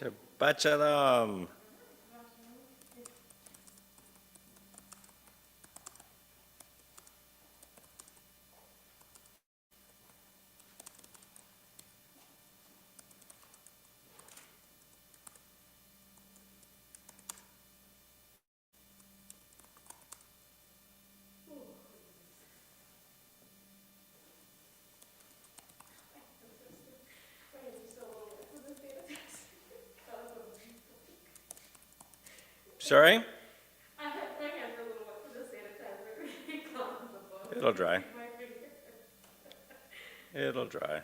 Shabbat shalom. Sorry? I had my hands are a little wet for the sanitizer. Gone on the book. It'll dry. My finger. It'll dry.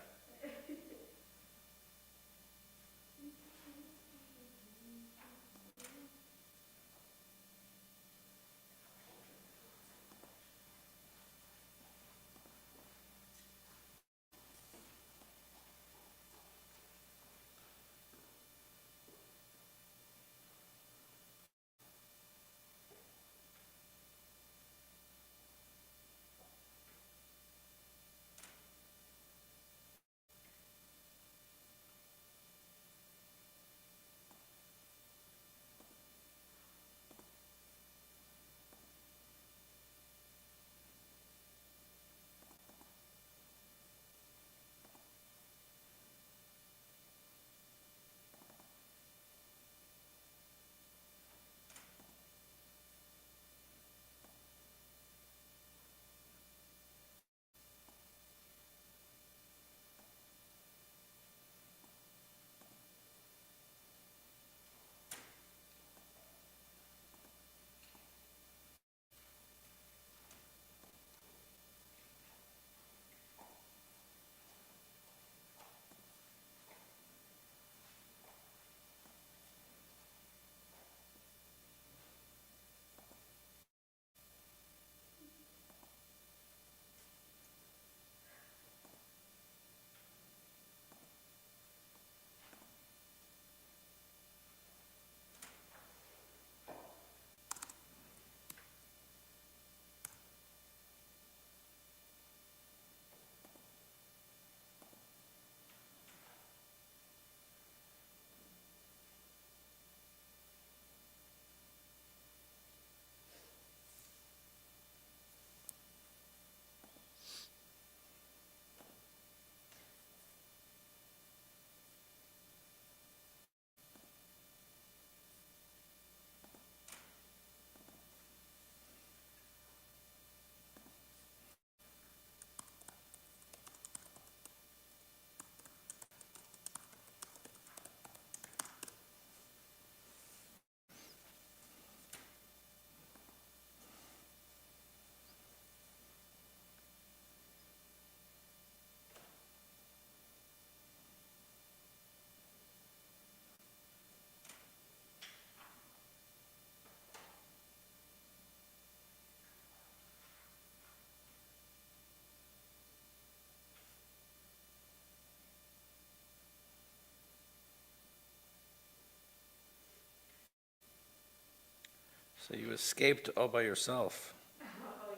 So you escaped all by yourself. Oh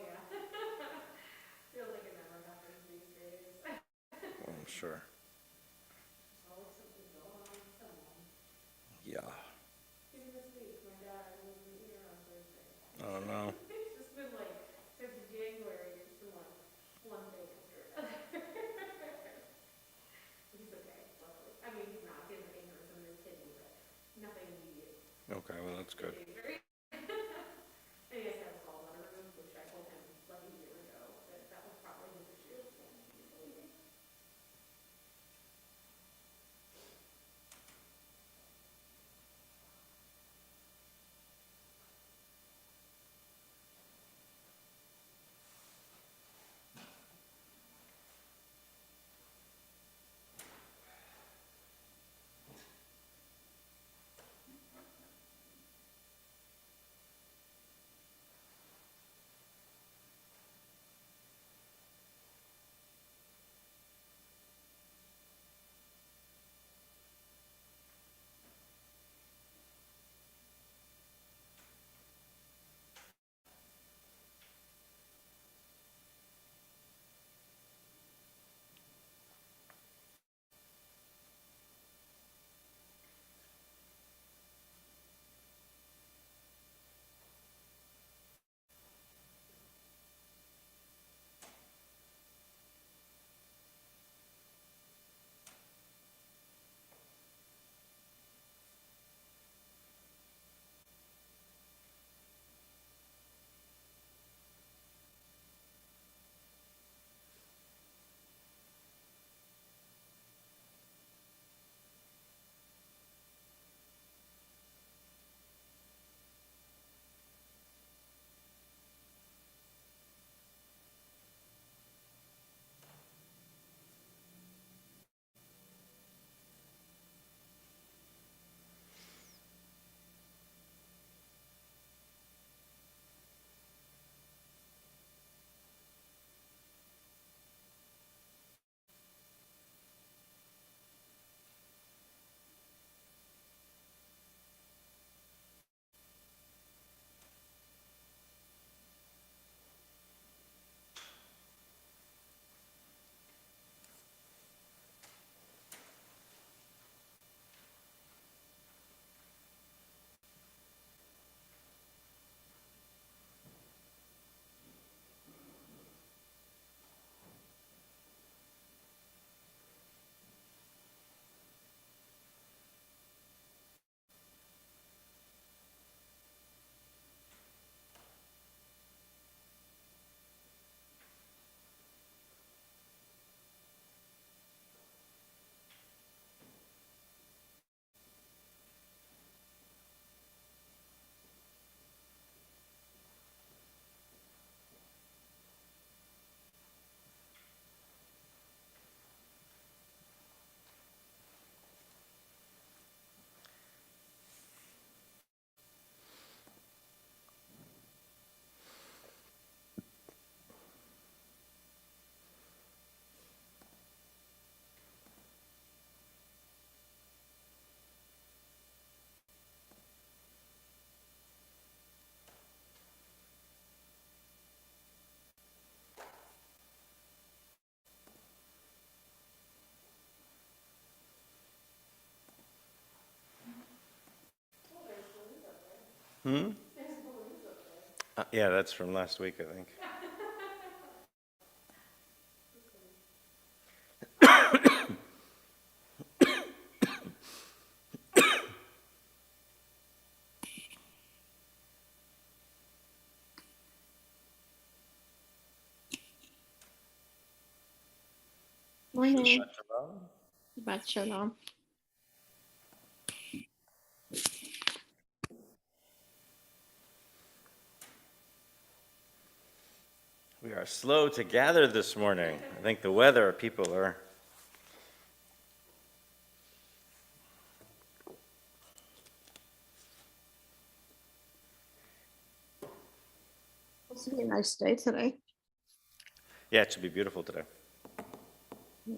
yeah. Feels like it never happens these days. Well, I'm sure. There's always something going on with someone. Yeah. Even this week, my dad was in here on Thursday. Oh no. It's just been like, since January, it's been like one thing after another. He's okay, luckily. I mean, he's not. He has an aneurysm in his kidney, but nothing immediate. Okay, well that's good. And he has to have his gallbladder removed, which I told him like a year ago that that was probably his issue. And he's believing. There's balloons up there. Yeah, that's from last week, I think. Morning. Shabbat shalom. We are slow to gather this morning. I think the weather, people are. It's gonna be a nice day today. Yeah, it should be beautiful today.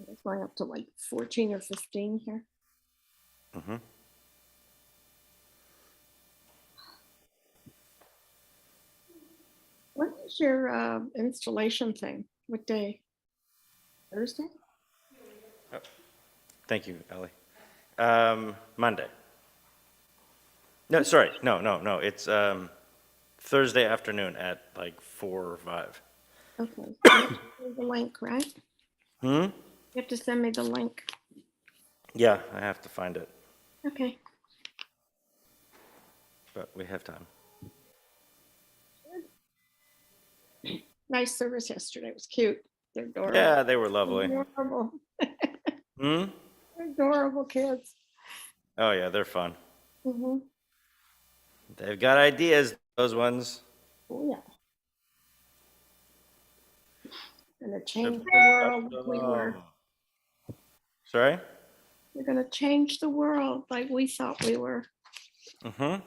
It's going up to like 14 or 15 here. Mm-hmm. When is your installation thing? What day? Thursday? Thank you, Ellie. Monday. No, sorry. No. It's Thursday afternoon at like 4 or 5. Okay. You have to send me the link, right? Hmm? You have to send me the link. Yeah, I have to find it, Okay. but we have time. Nice service yesterday. It was cute. They're adorable. Yeah, they were lovely. Adorable. Hmm? They're adorable kids. Oh, yeah, they're fun. Mm-hmm. They've got ideas, those ones. Oh, yeah. Gonna change the world like we were. Sorry? We're gonna change the world like we thought we were. Mm-hmm.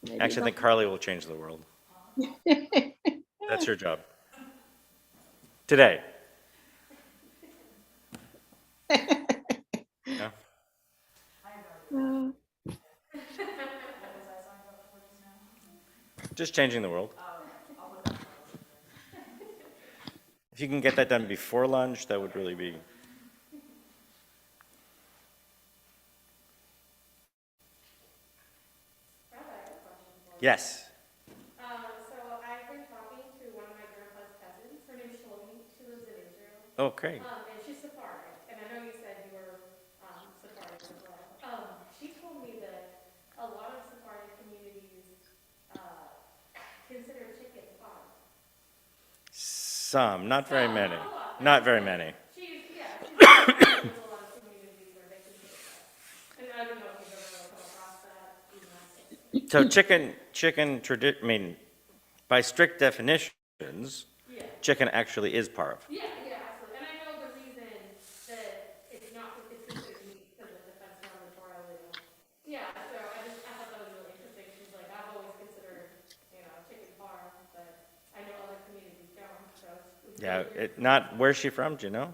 Maybe Actually, I think Carly will change the world. That's your job. Today. No? Uh, Just changing the world. If you can get that done before lunch, that would really be. Rabbi, I have a question for you. Yes. So I've been talking to one of my grandpa's cousins. Her name's Shlomi. She lives in Israel. Okay. And she's Sephardic. And I know you said you were Sephardic as well. She told me that a lot of Sephardic communities consider chicken parm. Some, not very many. Not a lot. Not very many. She's there's a lot of communities where they consider that. And I don't know if you've ever really come across that. Even So I mean, by strict definitions, yeah. chicken actually is parv. Yeah, absolutely. And I know the reason that it's considered meat because of the defense around the Torah. Yeah, so I thought that was really interesting. She's like, I've always considered, chicken parm, but I know other communities don't. So it's Yeah, really weird. not, where's she from, do you know?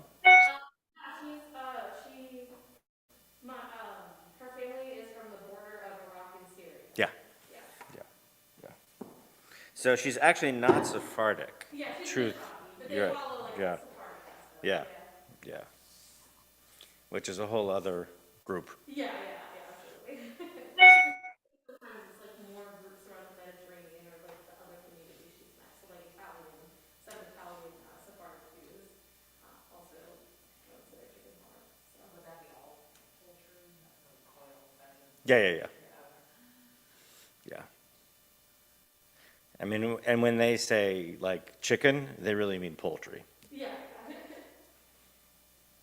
Her family is from the border of Iraq and Syria. Yeah. Yeah. So she's actually not Sephardic. Yeah, she's Truth. Iraqi, but they Yeah. follow like Yeah. Sephardic custom. Yeah. Yeah. Which is a whole other group. Yeah, absolutely. Sometimes it's like more groups around the Mediterranean or like the other communities she's met. So like some Italian Sephardic Jews also consider chicken parm. So would that be all poultry, like quail, pheasant? Yeah. I mean, and when they say like chicken, they really mean poultry. Yeah.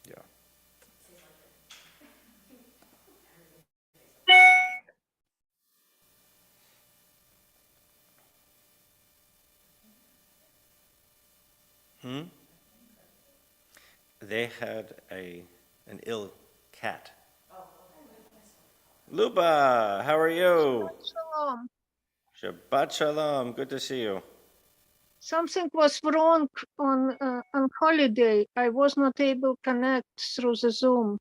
Yeah. They had an ill cat. Luba, how are you? Shalom. Shabbat shalom. Good to see you. Something was wrong on holiday. I was not able to connect through the Zoom.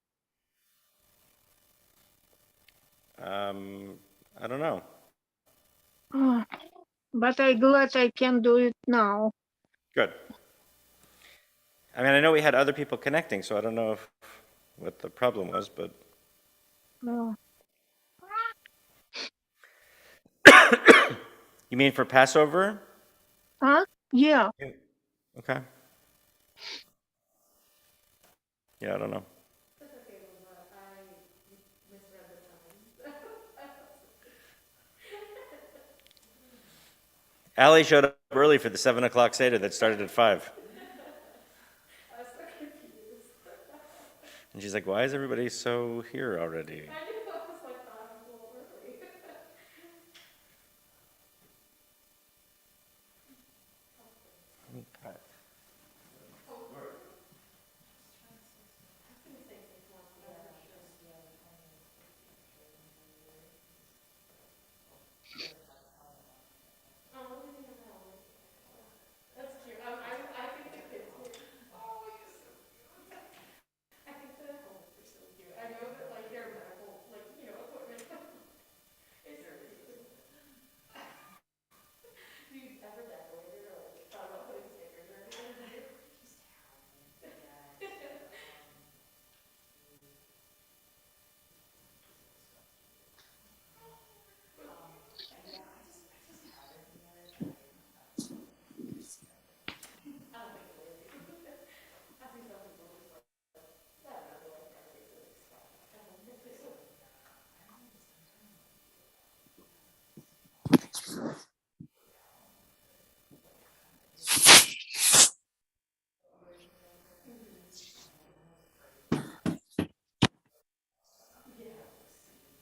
I don't know. But I'm glad I can do it now. Good. I mean, I know we had other people connecting, so I don't know what the problem was, but Uh, You mean for Passover? Huh? Yeah. Okay. Yeah, I don't know. That's okay, Linda, I misread the time. Allie showed up early for the 7 o'clock Seder that started at 5. I was so confused. And she's like, why is everybody so here already? I knew, I was like, thought I was a little early. That's cute. I think the kids were, oh, you're so cute. I think the helmets are so cute. I know that like they're medical, like, equipment. It's really cute. Do you ever decorate it or like thought about putting stickers or anything? I don't think it would be. I think some people just like, I don't know, they like decorate with stuff. I don't think they would.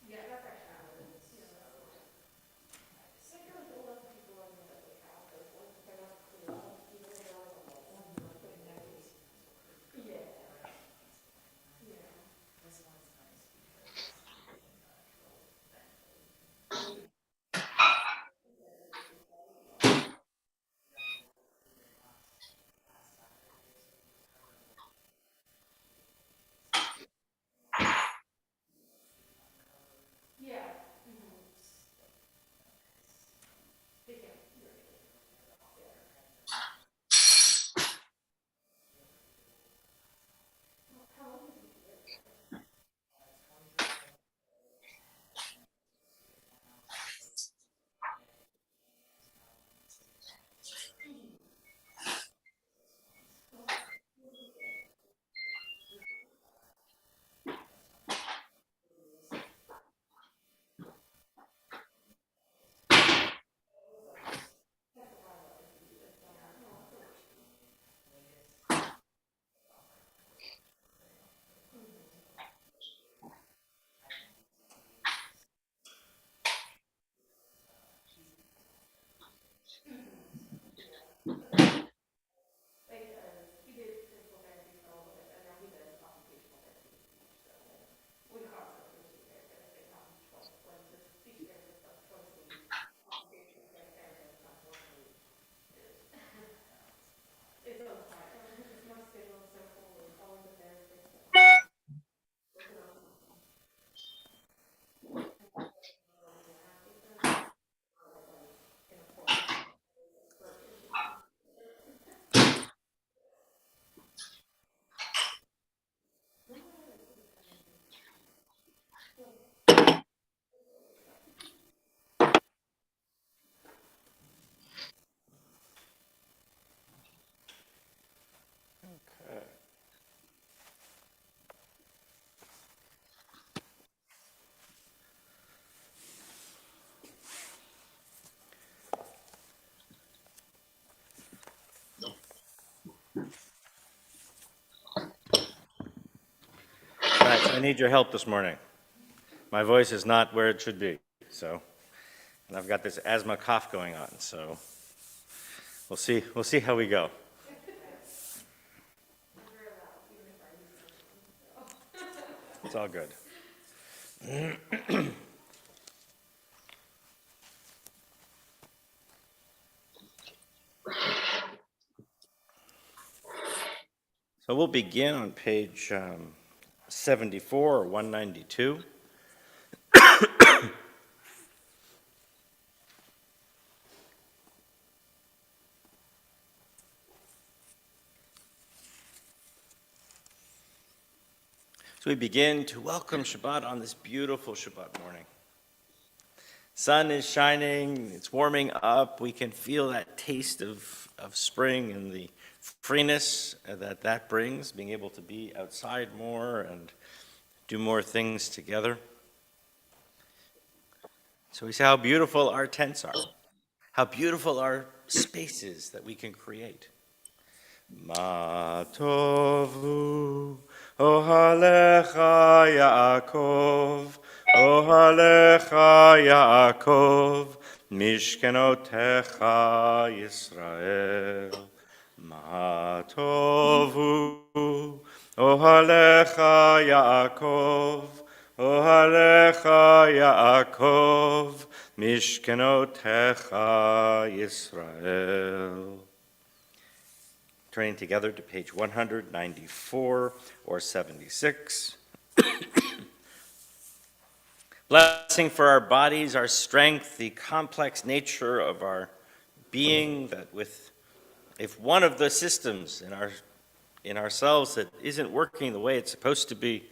Yeah, that's actually really, I feel like a lot of people on the like have those ones, but they're not clear. Even though they're like a wall, like putting that in. Yeah. Yeah. Yeah. They can. How long is it? Like, he did physical therapy for a little bit, and now he does occupational therapy. So, we constantly speech therapist, like, not twice, like, the speech therapist, like, twice a week. Occupational therapist, not once a week. It's so hard. It's my schedule is so full with calling the therapist. Guys, I need your help this morning. My voice is not where it should be, so, and I've got this asthma cough going on, so we'll see how we go. It's all good. So we'll begin on page 74 or 192. So we begin to welcome Shabbat on this beautiful Shabbat morning. Sun is shining, it's warming up. We can feel that taste of spring and the freeness that brings, being able to be outside more and do more things together. So we see how beautiful our tents are, how beautiful our spaces that we can create. Ma tovu ohalecha Yaakov, ohalecha Yaakov, mishkenotecha Yisrael. Ma tovu ohalecha Yaakov, ohalecha Yaakov, mishkenotecha Yisrael. Turning together to page 194 or 76. Blessing for our bodies, our strength, the complex nature of our being, that if one of the systems in ourselves that isn't working the way it's supposed to be,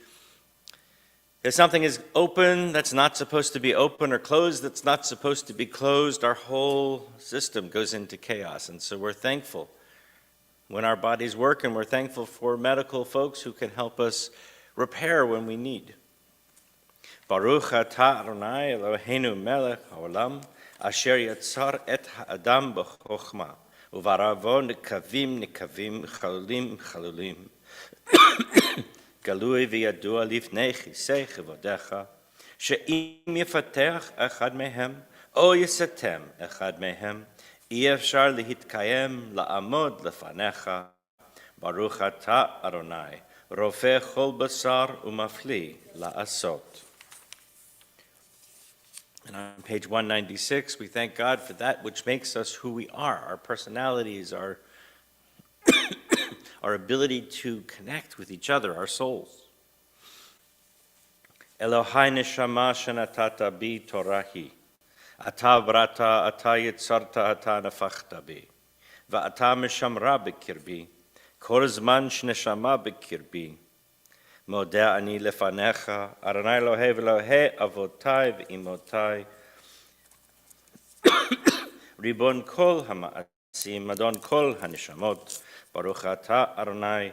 if something is open that's not supposed to be open, or closed that's not supposed to be closed, our whole system goes into chaos. And so we're thankful when our bodies work, and we're thankful for medical folks who can help us repair when we need. Baruch atah Adonai Eloheinu melech haolam, asher yatzar et ha'adam b'chokhmah, uvaravo nekavim chalulim chalulim. Galui v'yadua lifnei chisei chivodecha, she'im yifatech echad mehem, o yisatem echad mehem, אי אפשר להתקיים לעמוד לפניך, ברוך אתה אדוני, רופא כל בשר ומפליא לעשות. And on page 196, we thank God for that which makes us who we are, our personalities, our ability to connect with each other, our souls. Elohai neshama shenatata bi torahi. אתה בראת, אתה יצרת, אתה נפחת בי, ואתה משמרה בקרבי, כל זמן שנשמה בקרבי. מודה אני לפניך, אדוני אלוהי ואלוהי אבותיי ואמותיי, ריבון כל המעשים, אדון כל הנשמות, ברוך אתה אדוני,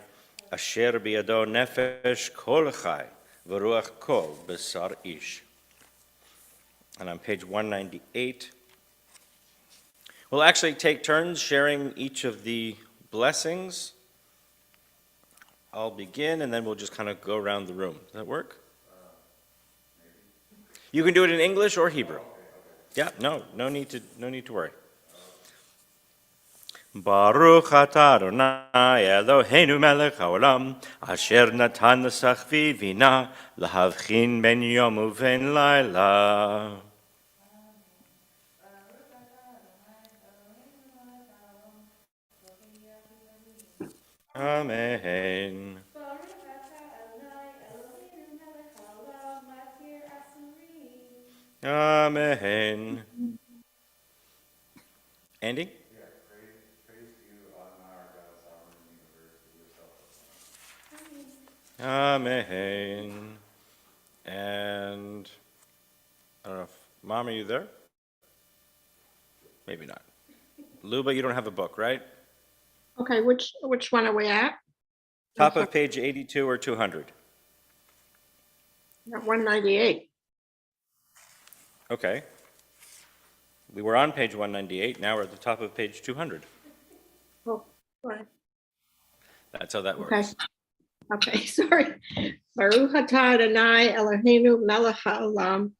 אשר בידו נפש כל חי, ורוח כל בשר איש. And on page 198, we'll actually take turns sharing each of the blessings. I'll begin, and then we'll just kind of go around the room. Does that work? You can do it in English or Hebrew. Yeah, no need to worry. Baruch atah Adonai Eloheinu melech haolam, asher natan l'sachvi vina, lahavchin ben yom uven laila. Amen. Amen. Andy? Praise to you, Adonai, our God, sovereign in the universe, who yourself. Amen. And I don't know if Mom, are you there? Maybe not. Luba, you don't have a book, right? Okay, which one are we at? Top of page 82 or 200. At 198. Okay. We were on page 198. Now we're at the top of page 200. Oh, right. That's how that Okay. works. Okay, sorry. Baruch atah Adonai Eloheinu melech haolam,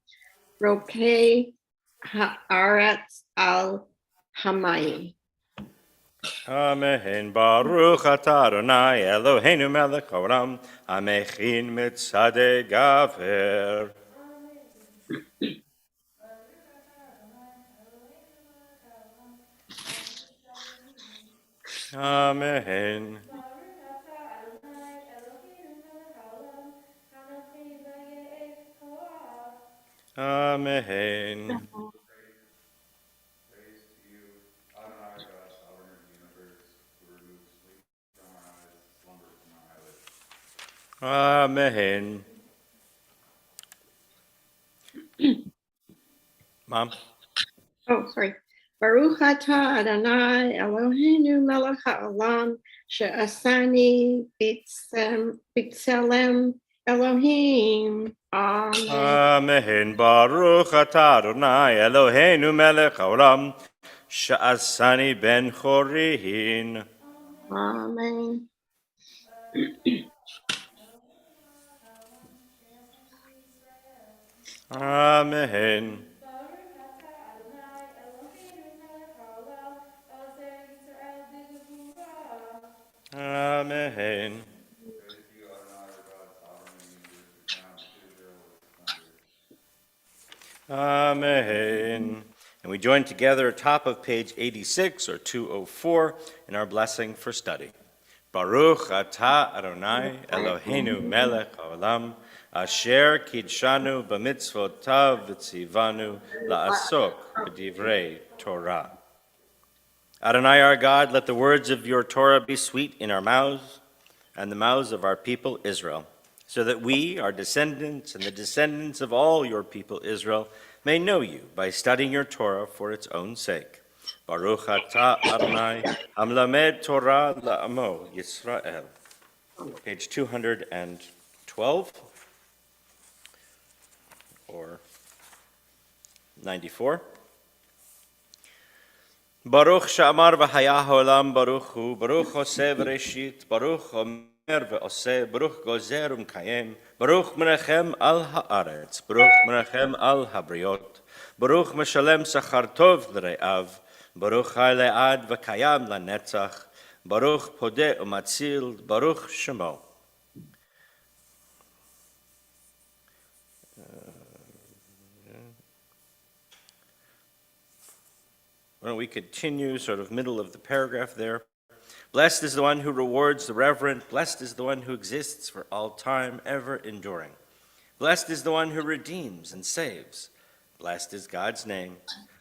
rokei haaretz al hamayim. Amen. Baruch atah Adonai Eloheinu melech haolam, hamechin mitzadei gaver. Amen. Amen. Praise to you, Adonai, our God, sovereign in the universe, who removes sleep from our eyes, slumber from our eyelids. Amen. Mom? Oh, sorry. Baruch atah Adonai Eloheinu melech haolam she'asani b'tselem Elohim. Amen. Amen. Baruch atah Adonai Eloheinu melech haolam she'asani ben chorin. Amen. Amen. Baruch atah Adonai Eloheinu melech haolam, ozer Yisrael b'gevurah. Amen. Praise you, Adonai, our God, sovereign in the universe, who crowns Israel with splendor. Amen. And we join together atop of page 86 or 204 in our blessing for study. Baruch atah Adonai Eloheinu melech haolam asher kidshanu b'mitzvotav v'tzivanu la'asok b'divrei Torah. Adonai our God, let the words of your Torah be sweet in our mouths and the mouths of our people Israel, so that we, our descendants, and the descendants of all your people Israel, may know you by studying your Torah for its own sake. Baruch atah Adonai hamlamed Torah la'amo Yisrael. Page 212 or 94. Baruch she'amar v'haya ha'olam baruch hu, baruch oseh v'reshit, baruch omer v'oseh, baruch gozer u'mkayem, baruch menachem al ha'aretz, baruch menachem al habriot, baruch meshalem sachar tov l're'av, baruch hai le'ad v'kayam lanetzach, baruch podeh u'matzil, baruch shemo. Why don't we continue, sort of middle of the paragraph there. Blessed is the one who rewards the reverent. Blessed is the one who exists for all time, ever enduring. Blessed is the one who redeems and saves. Blessed is God's name.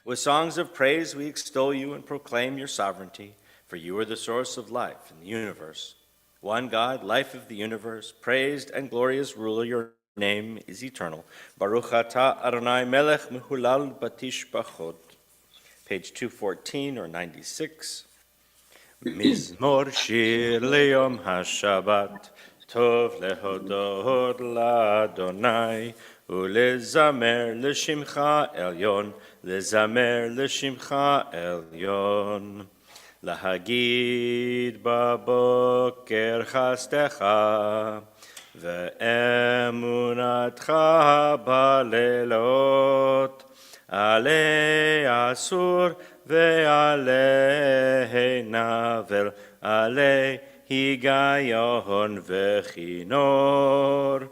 With songs of praise we extol you and proclaim your sovereignty, for you are the source of life in the universe. One God, life of the universe, praised and glorious ruler, your name is eternal. Baruch atah Adonai melech mehulal batish bachot. Page 214 or 96. Mizmor shir leyom ha-Shabbat, tov lehodot l'Adonai, ulezamer l'shimcha elyon, lezamer l'shimcha elyon. Lahagid baboker chastecha, ve'emunatcha balelot, Ale asur ve'ale navel, ale higayon ve'chinor.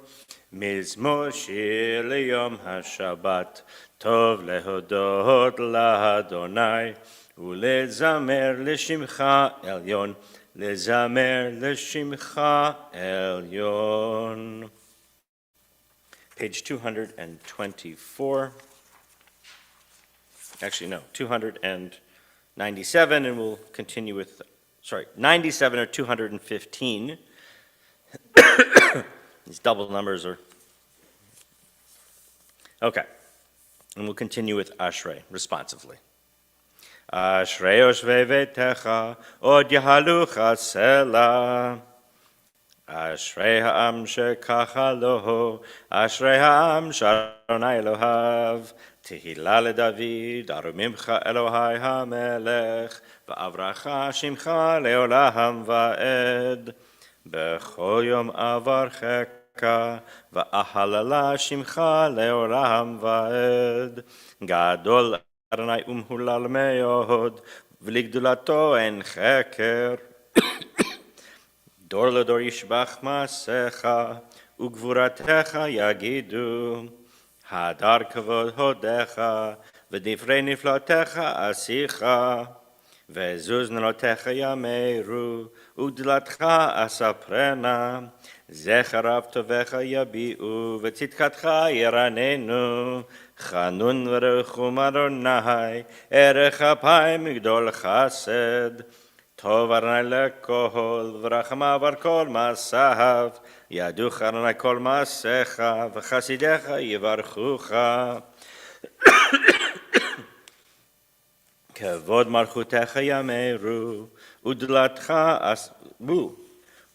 Mizmor shir leyom ha-Shabbat, tov lehodot l'Adonai, ulezamer l'shimcha elyon, lezamer l'shimcha elyon. Page 224. Actually, no, 297, and we'll continue with, 97 or 215. These double numbers are, okay. And we'll continue with Ashrei, responsively. Ashrei yoshvei vetecha, od yahalucha sela. Ashrei ha'am shekacha loho, Ashrei ha'am sharonai Elohav. Tehillah leDavid, arumimcha Elohai hamelech, va'avracha shimcha leolam va'ed. Bechol yom avarcheka, va'ahalala shimcha leolam va'ed. Gadol Adonai umhulal me'od, v'ligdulato en cheker. Dor ledor yishbach masecha, ugvuratecha yagidu. Hadar kavod hodecha, v'divrei niflotecha asicha, ve'zuz nelotecha yameru, ugdilatcha asaprena, zecharav tovecha yabi'u, v'tzitkatcha yeranenu, chanun v'rechum Adonai, erech apayim migdol chased, Tov Adonai lekol, v'rachamav al kol masav, yaduch Adonai kol masecha, v'chasidecha yivarchucha. כבוד מלכותך יאמרו, ודלתך אסבו,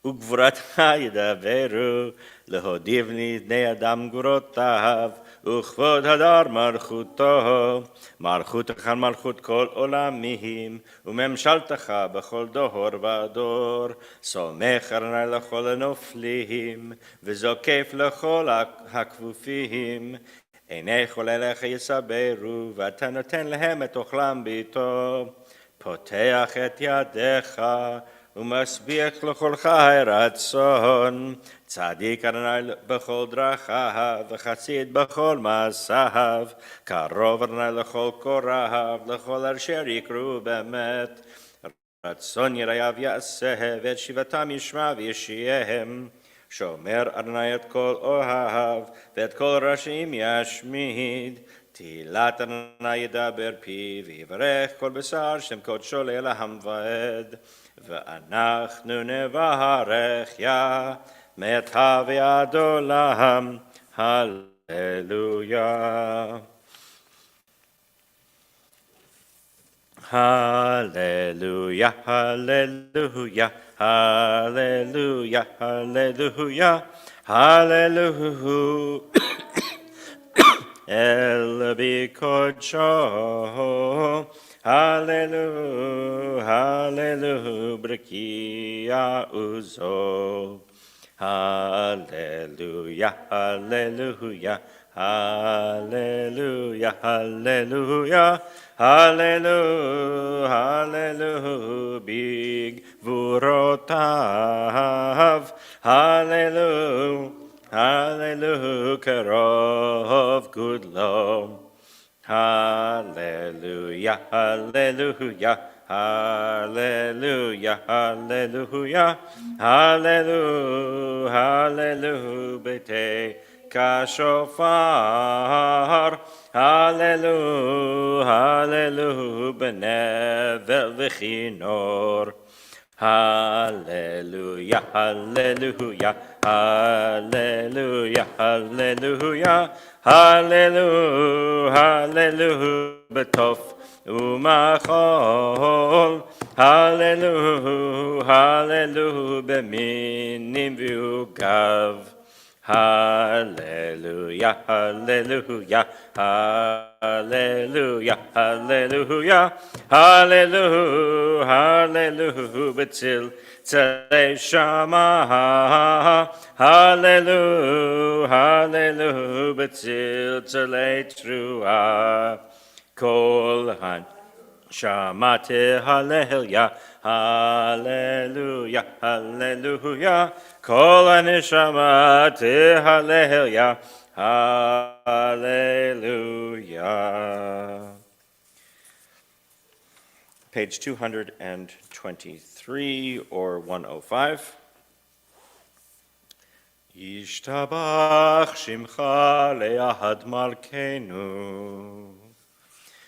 וגבורתך ידברו, להודיב לבני אדם גבורותיו, וכבוד הדר מלכותו. מלכותך מלכות כל עולמים, וממשלתך בכל דור ודור. סומך אדוני לכל הנופלים, וזוקף לכל הכפופים. עיני כל אליך יסברו, ואתה נותן להם את אוכלם ביתו. פותח את ידיך, ומשביח לכל חי רצון. צדיק אדוני בכל דרכיו, וחסיד בכל מעשיו. קרוב אדוני לכל קוראיו, לכל אשר יקראו באמת. רצון יראיו יעשה, ואת שיבתם ישמע וישייהם. שומר אדוני את כל אוהב, ואת כל רשעים ישמיד. תהילת אדוני ידבר פיו, ויברך כל בשר שם קודשו לעולם ועד. ואנחנו נברך מתה ועד עולם, הללויה. הללויה, הללויה, הללויה, הללויה, הללויה. אל בקודשו, הללויה, הללויה, ברכיה עוזו. הללויה, הללויה, הללויה, הללויה, הללויה, הללויה, בגבורותיו, הללויה, הללויה, קרוב גודלו. הללויה, הללויה, הללויה, הללויה, הללויה, הללויה, ביתי כשופר, הללויה, הללויה, בנבל וכינור. הללויה, הללויה, הללויה, הללויה, הללויה, הללויה, בתוף ומחול. הללויה, הללויה, במינים ועוגב. הללויה, הללויה, הללויה, הללויה, הללויה, הללויה, בצל צלי שמה. הללויה, הללויה, בצל צלי תרועה. כל הנשמה תהלליה, הללויה, הללויה, כל הנשמה תהלליה, hallelujah. Page 223 or 105. Yishtabach shimcha le'ahad malkeinu.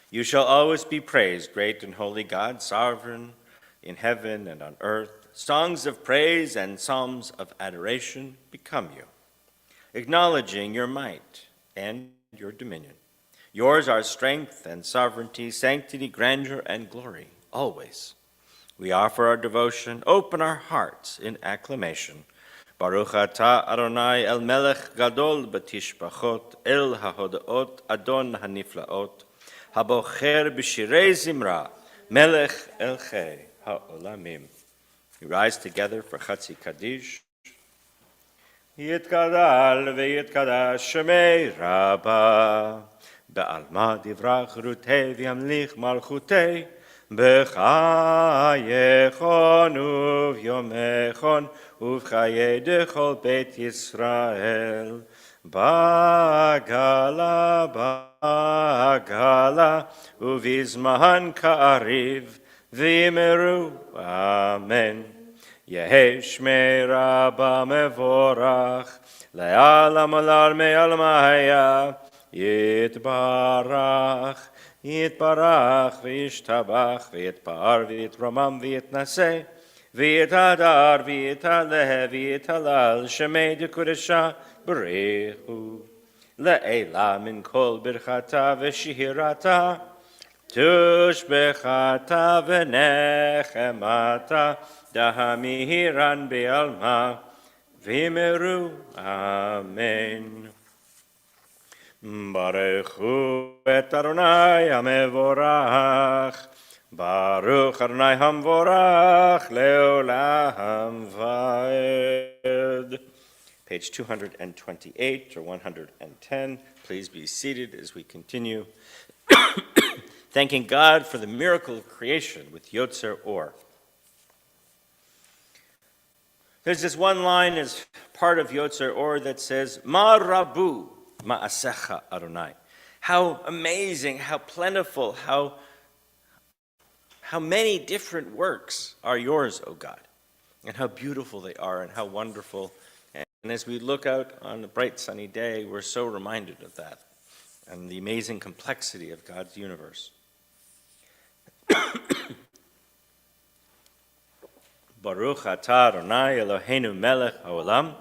You shall always be praised, great and holy God, sovereign in heaven and on earth. Songs of praise and psalms of adoration become you, acknowledging your might and your dominion. Yours are strength and sovereignty, sanctity, grandeur, and glory, always. We offer our devotion, open our hearts in acclamation. Baruch atah Adonai el melech gadol b'tishbachot, el hahodaot adon haniflaot, habocher b'shirei zimra, melech elchei ha'olamim. We rise together for Chatzi Kaddish. Yitkadal v'yitkadash shemei Rabbah, be'alma divrach rutei v'yamlich malchutei, b'chayechon uv'yomechon uv'chayei dechol Beit Yisrael, ba'gala ba'gala uv'izman ka'ariv v'yimeru, amen. Yehi shmei Rabbah mevorach, le'alam alar me'almaya, yitbarach, yitbarach, v'yishtabach, v'yitpar, v'yitramam, v'yitnaseh, v'yitadar, v'yitaleh, v'yitalal, shemei dekudesha, b'rechu, le'ela min kol birchata v'shihirata, Tushbechata v'nechemata dahamihiran bi'alma v'meru. Amen. Baruch hu et Adonai hamevorach. Baruch Adonai hamvorach leolam vaed. Page 228 or 110. Please be seated as we continue. Thanking God for the miracle of creation with Yotzer Or. There's this one line as part of Yotzer Or that says, Ma rabu ma'asecha Adonai. How amazing, how plentiful, how many different works are yours, O God, and how beautiful they are and how wonderful. And as we look out on a bright sunny day, we're so reminded of that and the amazing complexity of God's universe. Baruch atah Adonai Eloheinu melech haolam,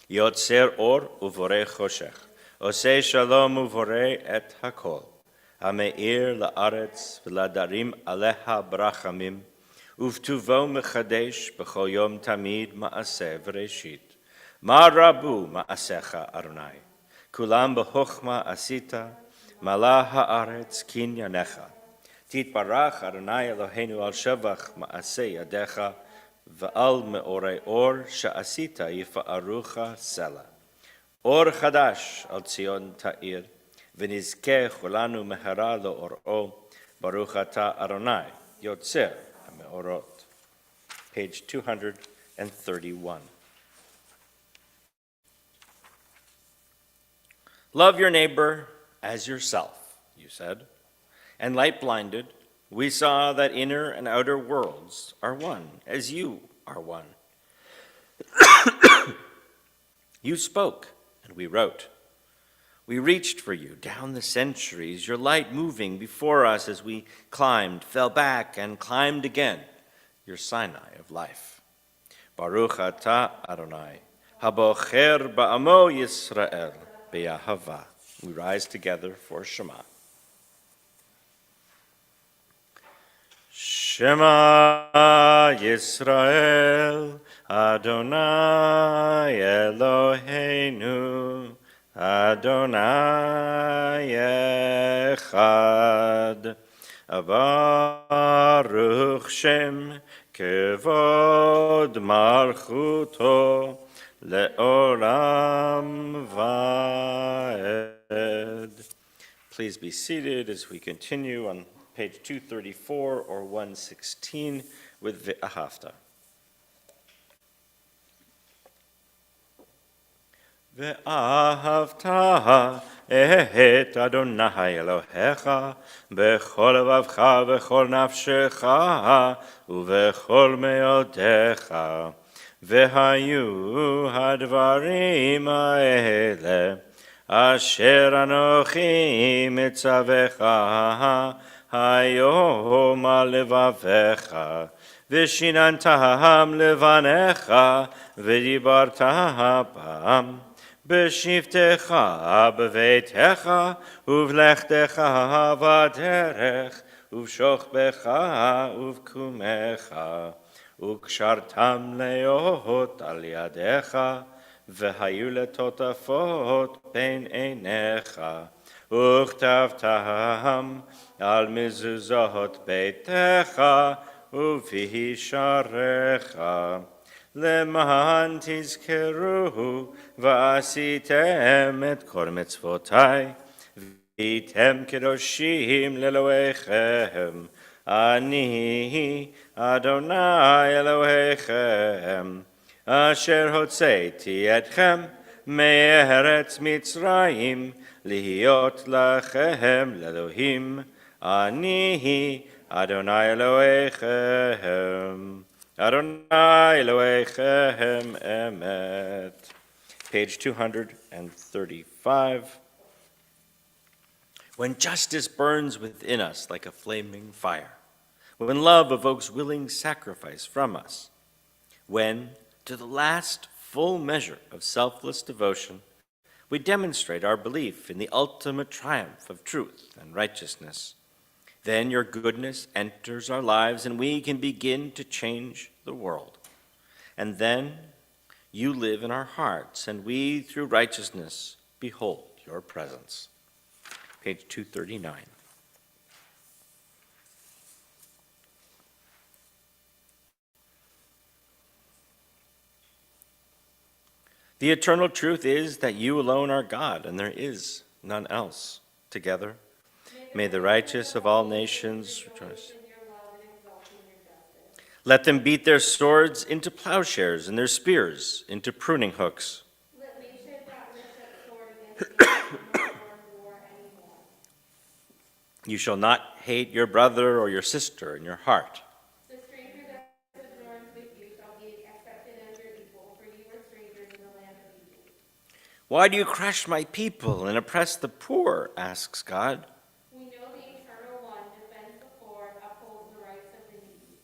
yotzer or uvorei choshech, osei shalom uvorei et hakol, hameir la'aretz v'ladarim aleha brachamim, uvtuvo mechadesh b'chol yom tamid ma'aseh v'reshit. Ma rabu ma'asecha Adonai, kulam b'chochma asita, malah ha'aretz kinyanecha. Titbarach Adonai Eloheinu al shevach ma'aseh yadecha, v'al me'orei or sha'asita yifa'arucha sela. Or chadash al Tzion ta'ir, v'nizkeh chulanu mehara lo'or'o, baruch atah Adonai, yotzer ha'me'orot. Page 231. Love your neighbor as yourself, you said. And light-blinded, we saw that inner and outer worlds are one, as you are one. You spoke, and we wrote. We reached for you down the centuries, your light moving before us as we climbed, fell back, and climbed again, your Sinai of life. Baruch atah Adonai, habocher ba'amo Yisrael be'ahava. We rise together for Shema. Shema Yisrael, Adonai Eloheinu, Adonai Echad. Baruch Shem Kevod Malchuto Le'olam Vaed. Please be seated as we continue on page 234 or 116 with Ve'ahavta. Ve'ahavta et Adonai Elohecha bechol levavcha vechol nafshecha uvechol meodecha vehayu hadvarim ha'ele asher anochi mitzavecha hayom al levavecha v'shinantam levanecha v'dibarta bam b'shivtecha b'veitecha uvlechtecha v'derech uv'shochbecha uv'kumecha ukshartam leot al yadecha v'hayu letotafot ben einecha וכתבתם על מזוזות ביתך ובשעריך למען תזכרו ועשיתם את כל מצוותיי והייתם קדושים לאלוהיכם אני אדוני אלוהיכם אשר הוצאתי אתכם מארץ מצרים להיות לכם לאלוהים, אני אדוני אלוהיכם, אדוני אלוהיכם אמת. Page 235. When justice burns within us like a flaming fire, when love evokes willing sacrifice from us, when, to the last full measure of selfless devotion, we demonstrate our belief in the ultimate triumph of truth and righteousness, Then your goodness enters our lives and we can begin to change the world. And then you live in our hearts and we, through righteousness, behold your presence. Page 239. The eternal truth is that you alone are God, and there is none else. Together, may the righteous of all nations rejoice. Let them beat their swords into plowshares and their spears into pruning hooks. Let nations not lift up sword against nation, nor learn war anymore. You shall not hate your brother or your sister in your heart. The stranger that sojourns with you shall be accepted as your equal, for you are strangers in the land of Egypt. Why do you crush my people and oppress the poor? Asks God. We know the Eternal One defends the poor, upholds the rights of the needy.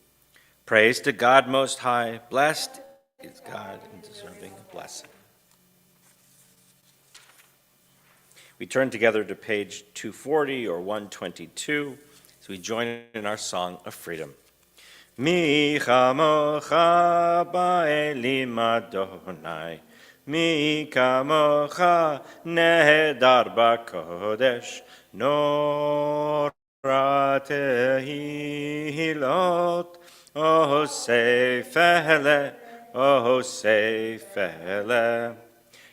Praise to God Most High. Blessed is God and deserving of blessing. We turn together to page 240 or 122 as we join in our song of freedom. Mi chamocha ba'elim Adonai, mi kamocha nehedar b'kodesh, nora tehilot, oh seifele, oh seifele.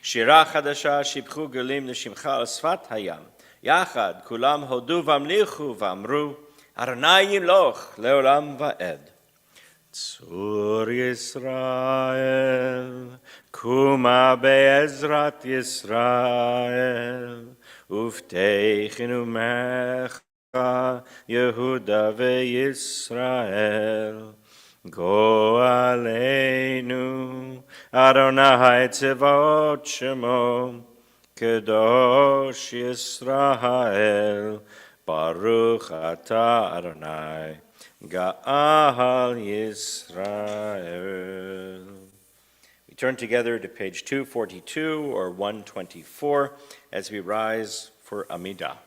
שירה חדשה שיבחו גלים לשמך על שפת הים. יחד כולם הודו והמליכו ואמרו, אדוני ימלוך לעולם ועד. צור ישראל, קומה בעזרת ישראל, ובטחנו ממך יהודה וישראל. גואלנו, אדוני צבאות שמו, קדוש ישראל, ברוך אתה אדוני, גאל ישראל. We turn together to page 242 or 124 as we rise for Amidah.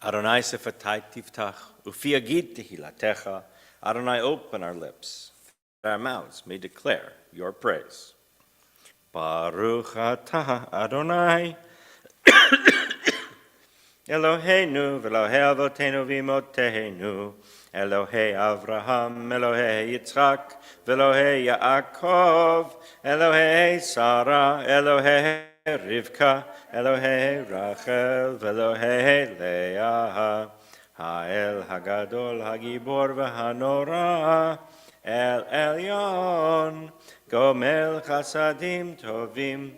Adonai sefatai tiftach, ufi agid tehilatecha. Adonai, open our lips, that our mouths may declare your praise. Baruch atah Adonai, Eloheinu v'Elohei avotenu v'imotenu, Elohei Avraham, Elohei Yitzchak, v'Elohei Yaakov, Elohei Sarah, Elohei Rivka, Elohei Rachel, v'Elohei Leah, Ha'el Hagadol, Hagibor v'Hanora, El Elyon, Gomel Chasadim Tovim,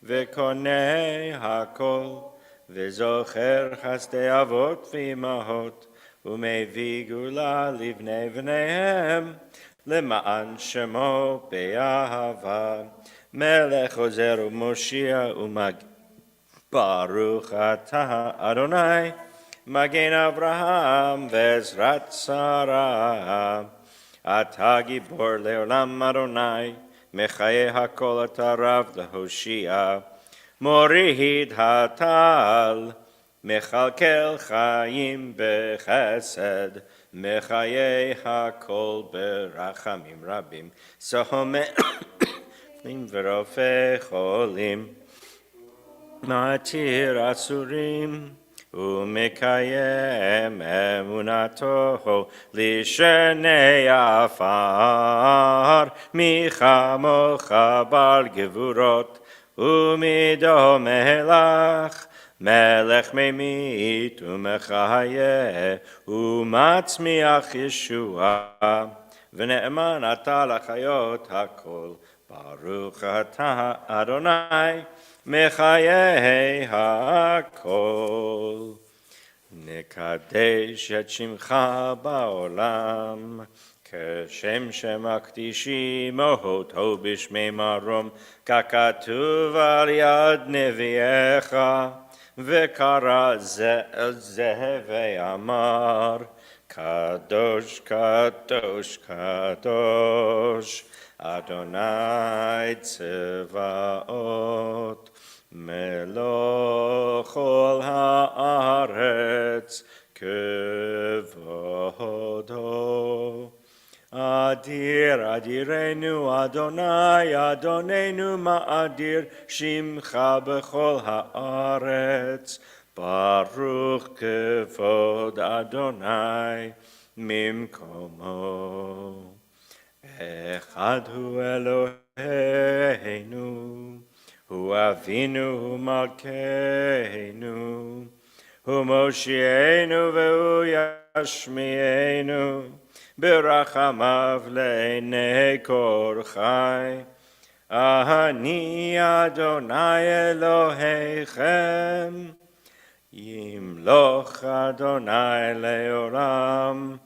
v'Konei Hakol, v'Zocher Chasdei Avot v'Imahot, Umevii Gula Livnei V'neihem, Lema'an Shemo Be'ahava, Melech Ozer u'Moshia u'Mag. Baruch atah Adonai, Magen Avraham ve'ezrat Sarah. Atah Gibor le'olam Adonai, Mechaye hakol atah Rav le'Hoshia. Morihid hatal, Mechalkel chayim bechesed, Mechaye hakol berachamim rabim. Sohome v'rofei cholim, Matir asurim, Umekayem emunato lishenei afar, Michamocha bar gevurot, Umido melach, melech memit umechaye, umatzmiach Yeshua, v'ne'eman ata lachayot hakol. Baruch atah Adonai, mechaye hakol. Nekadesh et shimcha ba'olam, כשם שמקדישים אותו בשמי מרום, ככתוב על יד נביאך, וקרא זה אל זה ואמר, קדוש, קדוש, קדוש, אדוני צבאות, מלוך בכל הארץ כבודו. אדיר אדירנו אדוני אדוננו מאדיר שמך בכל הארץ. ברוך כבוד אדוני ממקומו. אחד הוא אלוהינו, הוא אבינו, הוא מלכנו, הוא מושיענו והוא ישמיענו, ברחמיו לעיני כל חי. אני אדוני אלוהיכם, ימלוך אדוני לעולם,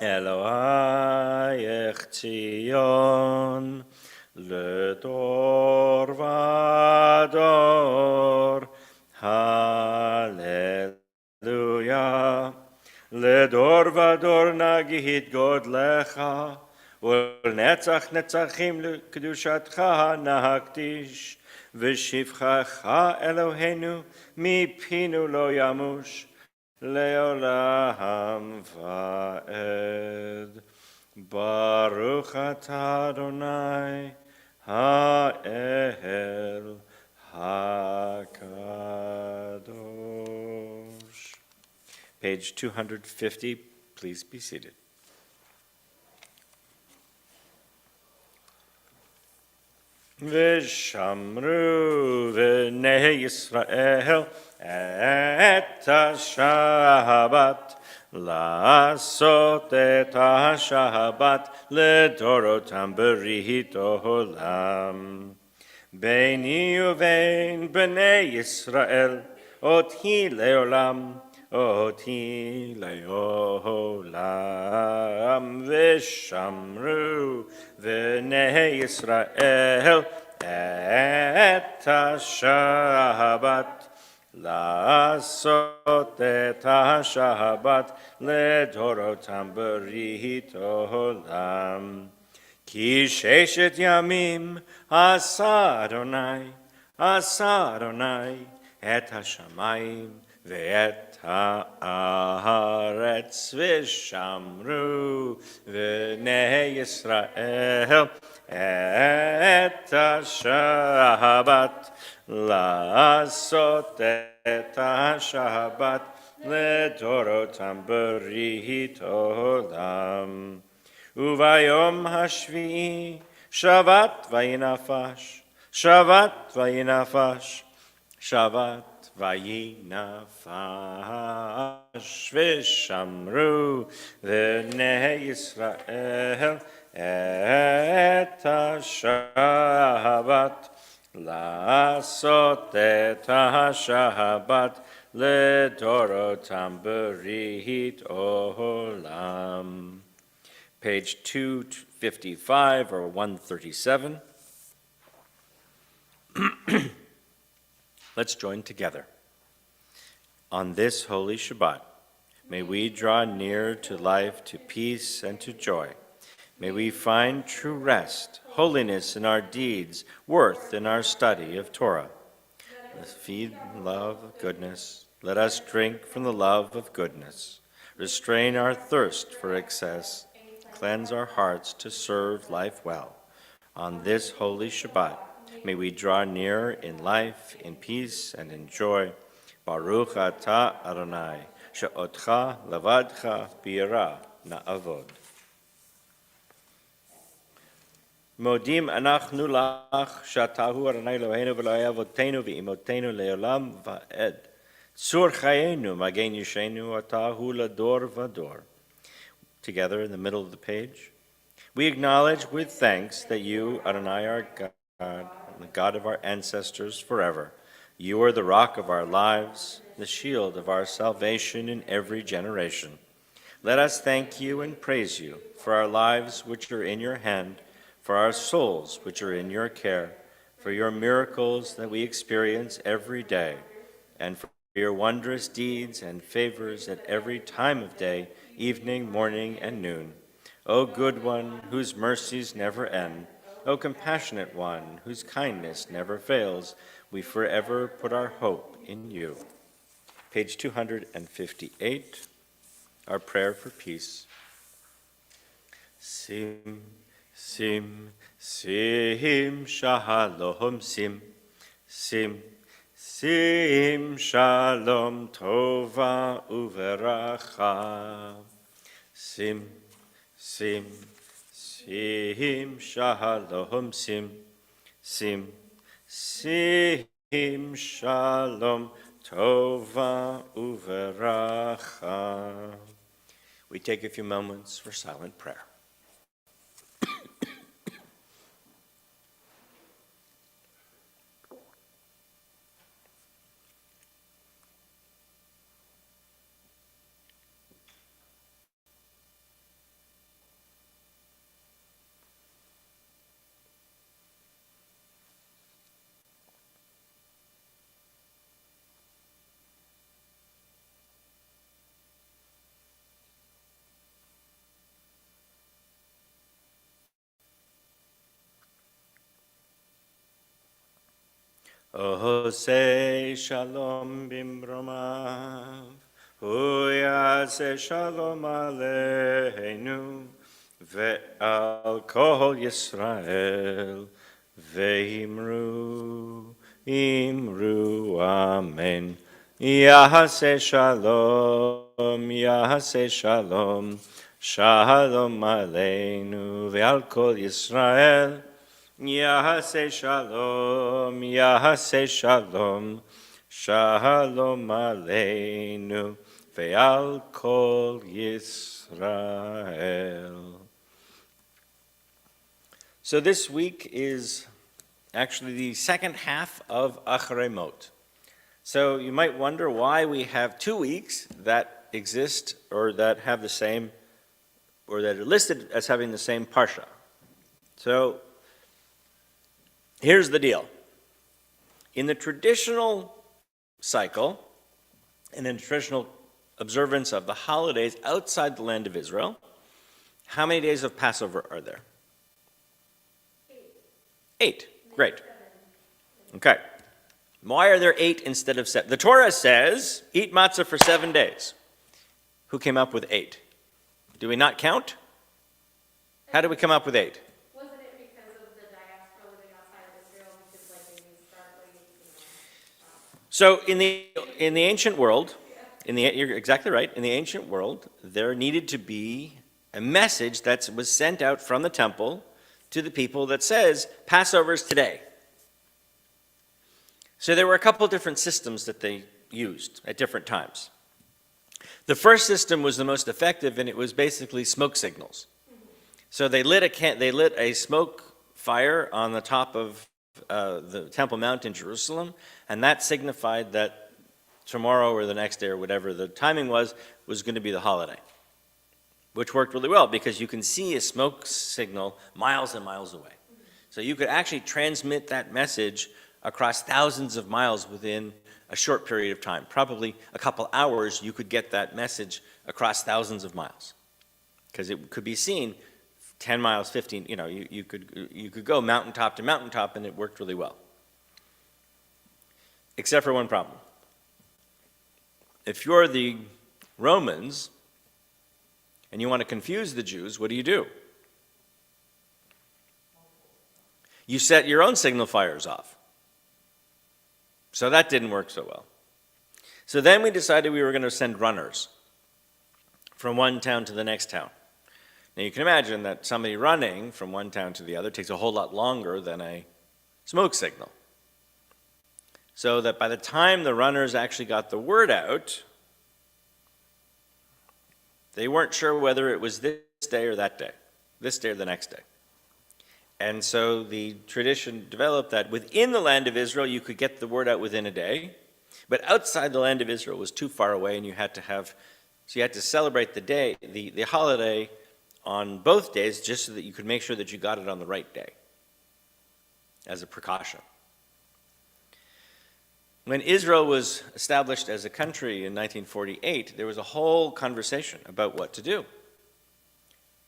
אלוהיך ציון, לדור ודור, הללויה. לדור ודור נגיד גודלך, ולנצח נצחים לקדושתך נקדיש, ושבחך אלוהינו מפינו לא ימוש, לעולם ועד. ברוך אתה אדוני האל הקדוש. Page 250, please be seated. ושמרו בני ישראל את השבת, לעשות את השבת לדורותם ברית עולם. ביני ובין בני ישראל אותי לעולם, אותי לעולם. ושמרו בני ישראל את השבת, לעשות את השבת לדורותם ברית עולם. כי 6 ימים עשה אדוני את השמיים ואת הארץ. ושמרו בני ישראל את השבת, לעשות את השבת לדורותם ברית עולם. וביום השביעי שבת וינפש, שבת וינפש, שבת וינפש. ושמרו בני ישראל את השבת, לעשות את השבת לדורותם ברית עולם. Page 255 or 137. Let's join together. On this holy Shabbat, may we draw near to life, to peace, and to joy. May we find true rest, holiness in our deeds, worth in our study of Torah. Let's feed love of goodness. Let us drink from the love of goodness. Restrain our thirst for excess. Cleanse our hearts to serve life well. On this holy Shabbat, may we draw near in life, in peace, and in joy. Baruch atah Adonai, she'otcha levadcha b'yirah na'avod. Modim anachnu lach, she'atahu Adonai Eloheinu v'Elokei avotenu v'imotenu le'olam va'ed. Tzur chayenu, magen yishenu, atahu lador vador. Together in the middle of the page. We acknowledge with thanks that you, Adonai, are God, the God of our ancestors forever. You are the rock of our lives, the shield of our salvation in every generation. Let us thank you and praise you for our lives which are in your hand, for our souls which are in your care, for your miracles that we experience every day, and for your wondrous deeds and favors at every time of day, evening, morning, and noon. O good one, whose mercies never end, O compassionate one, whose kindness never fails, we forever put our hope in you. Page 258, our prayer for peace. Sim, sim, sim, shalom, sim, sim, sim, shalom, tova uveracha. Sim, sim, sim, shalom, sim, sim, sim, shalom, tova uveracha. We take a few moments for silent prayer. Ose shalom bimromav, Uyase shalom aleinu, Ve'al kol Yisrael, Ve'imru, Imru, Amen. Yahase shalom, Yahase shalom, Shalom aleinu, Ve'al kol Yisrael, Yahase shalom, Yahase shalom, Shalom aleinu, ve'al kol Yisrael. So this week is actually the second half of Acharei Mot. So you might wonder why we have 2 weeks that exist or that have the same, or that are listed as having the same parsha. So here's the deal. In the traditional cycle, and in the traditional observance of the holidays outside the land of Israel, how many days of Passover are there? 8. Great. Okay. Why are there 8 instead of 7? The Torah says, eat matzah for 7 days. Who came up with 8? Do we not count? How did we come up with 8? Wasn't it because of the diaspora living outside of Israel, because like they would start like, So in the ancient world, you're exactly right. In the ancient world, there needed to be a message that was sent out from the temple to the people that says, Passover's today. So there were a couple of different systems that they used at different times. The first system was the most effective, and it was basically smoke signals. So they lit a smoke fire on the top of the Temple Mount in Jerusalem, and that signified that tomorrow or the next day or whatever the timing was going to be the holiday, which worked really well because you can see a smoke signal miles and miles away. So you could actually transmit that message across thousands of miles within a short period of time. Probably a couple hours, you could get that message across thousands of miles because it could be seen 10 miles, 15, you could go mountaintop to mountaintop, and it worked really well. Except for one problem. If you're the Romans and you want to confuse the Jews, what do? You set your own signal fires off. So that didn't work so well. So then we decided we were going to send runners from one town to the next town. Now you can imagine that somebody running from one town to the other takes a whole lot longer than a smoke signal. So that by the time the runners actually got the word out, they weren't sure whether it was this day or that day, this day or the next day. And so the tradition developed that within the land of Israel, you could get the word out within a day, but outside the land of Israel was too far away, and you had to celebrate the holiday on both days, just so that you could make sure that you got it on the right day, as a precaution. When Israel was established as a country in 1948, there was a whole conversation about what to do.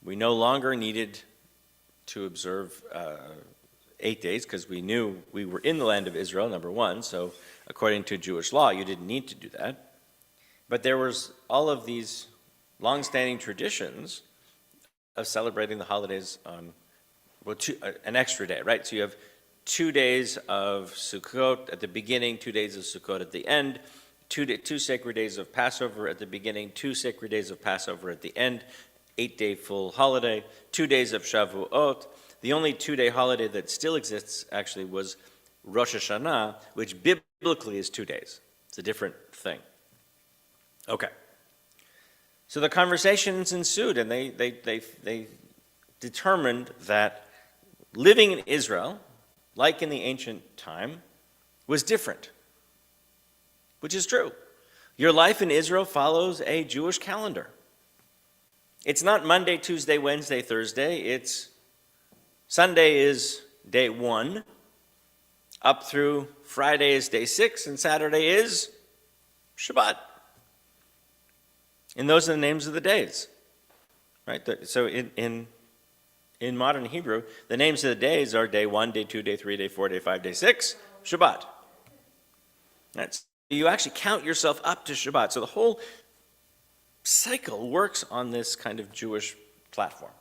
We no longer needed to observe 8 days because we knew we were in the land of Israel, number one, so according to Jewish law, you didn't need to do that. But there was all of these long-standing traditions of celebrating the holidays on an extra day, right? So you have 2 days of Sukkot at the beginning, 2 days of Sukkot at the end, two sacred days of Passover at the beginning, 2 sacred days of Passover at the end, 8-day full holiday, 2 days of Shavuot. The only 2-day holiday that still exists actually was Rosh Hashanah, which biblically is 2 days. It's a different thing. Okay. So the conversations ensued, and they determined that living in Israel, like in the ancient time, was different, which is true. Your life in Israel follows a Jewish calendar. It's not Monday, Tuesday, Wednesday, Thursday. It's Sunday is day 1, up through Friday is day 6, and Saturday is Shabbat. And those are the names of the days, right? So in modern Hebrew, the names of the days are day 1, day 2, day 3, day 4, day 5, day 6, Shabbat. You actually count yourself up to Shabbat. So the whole cycle works on this kind of Jewish platform.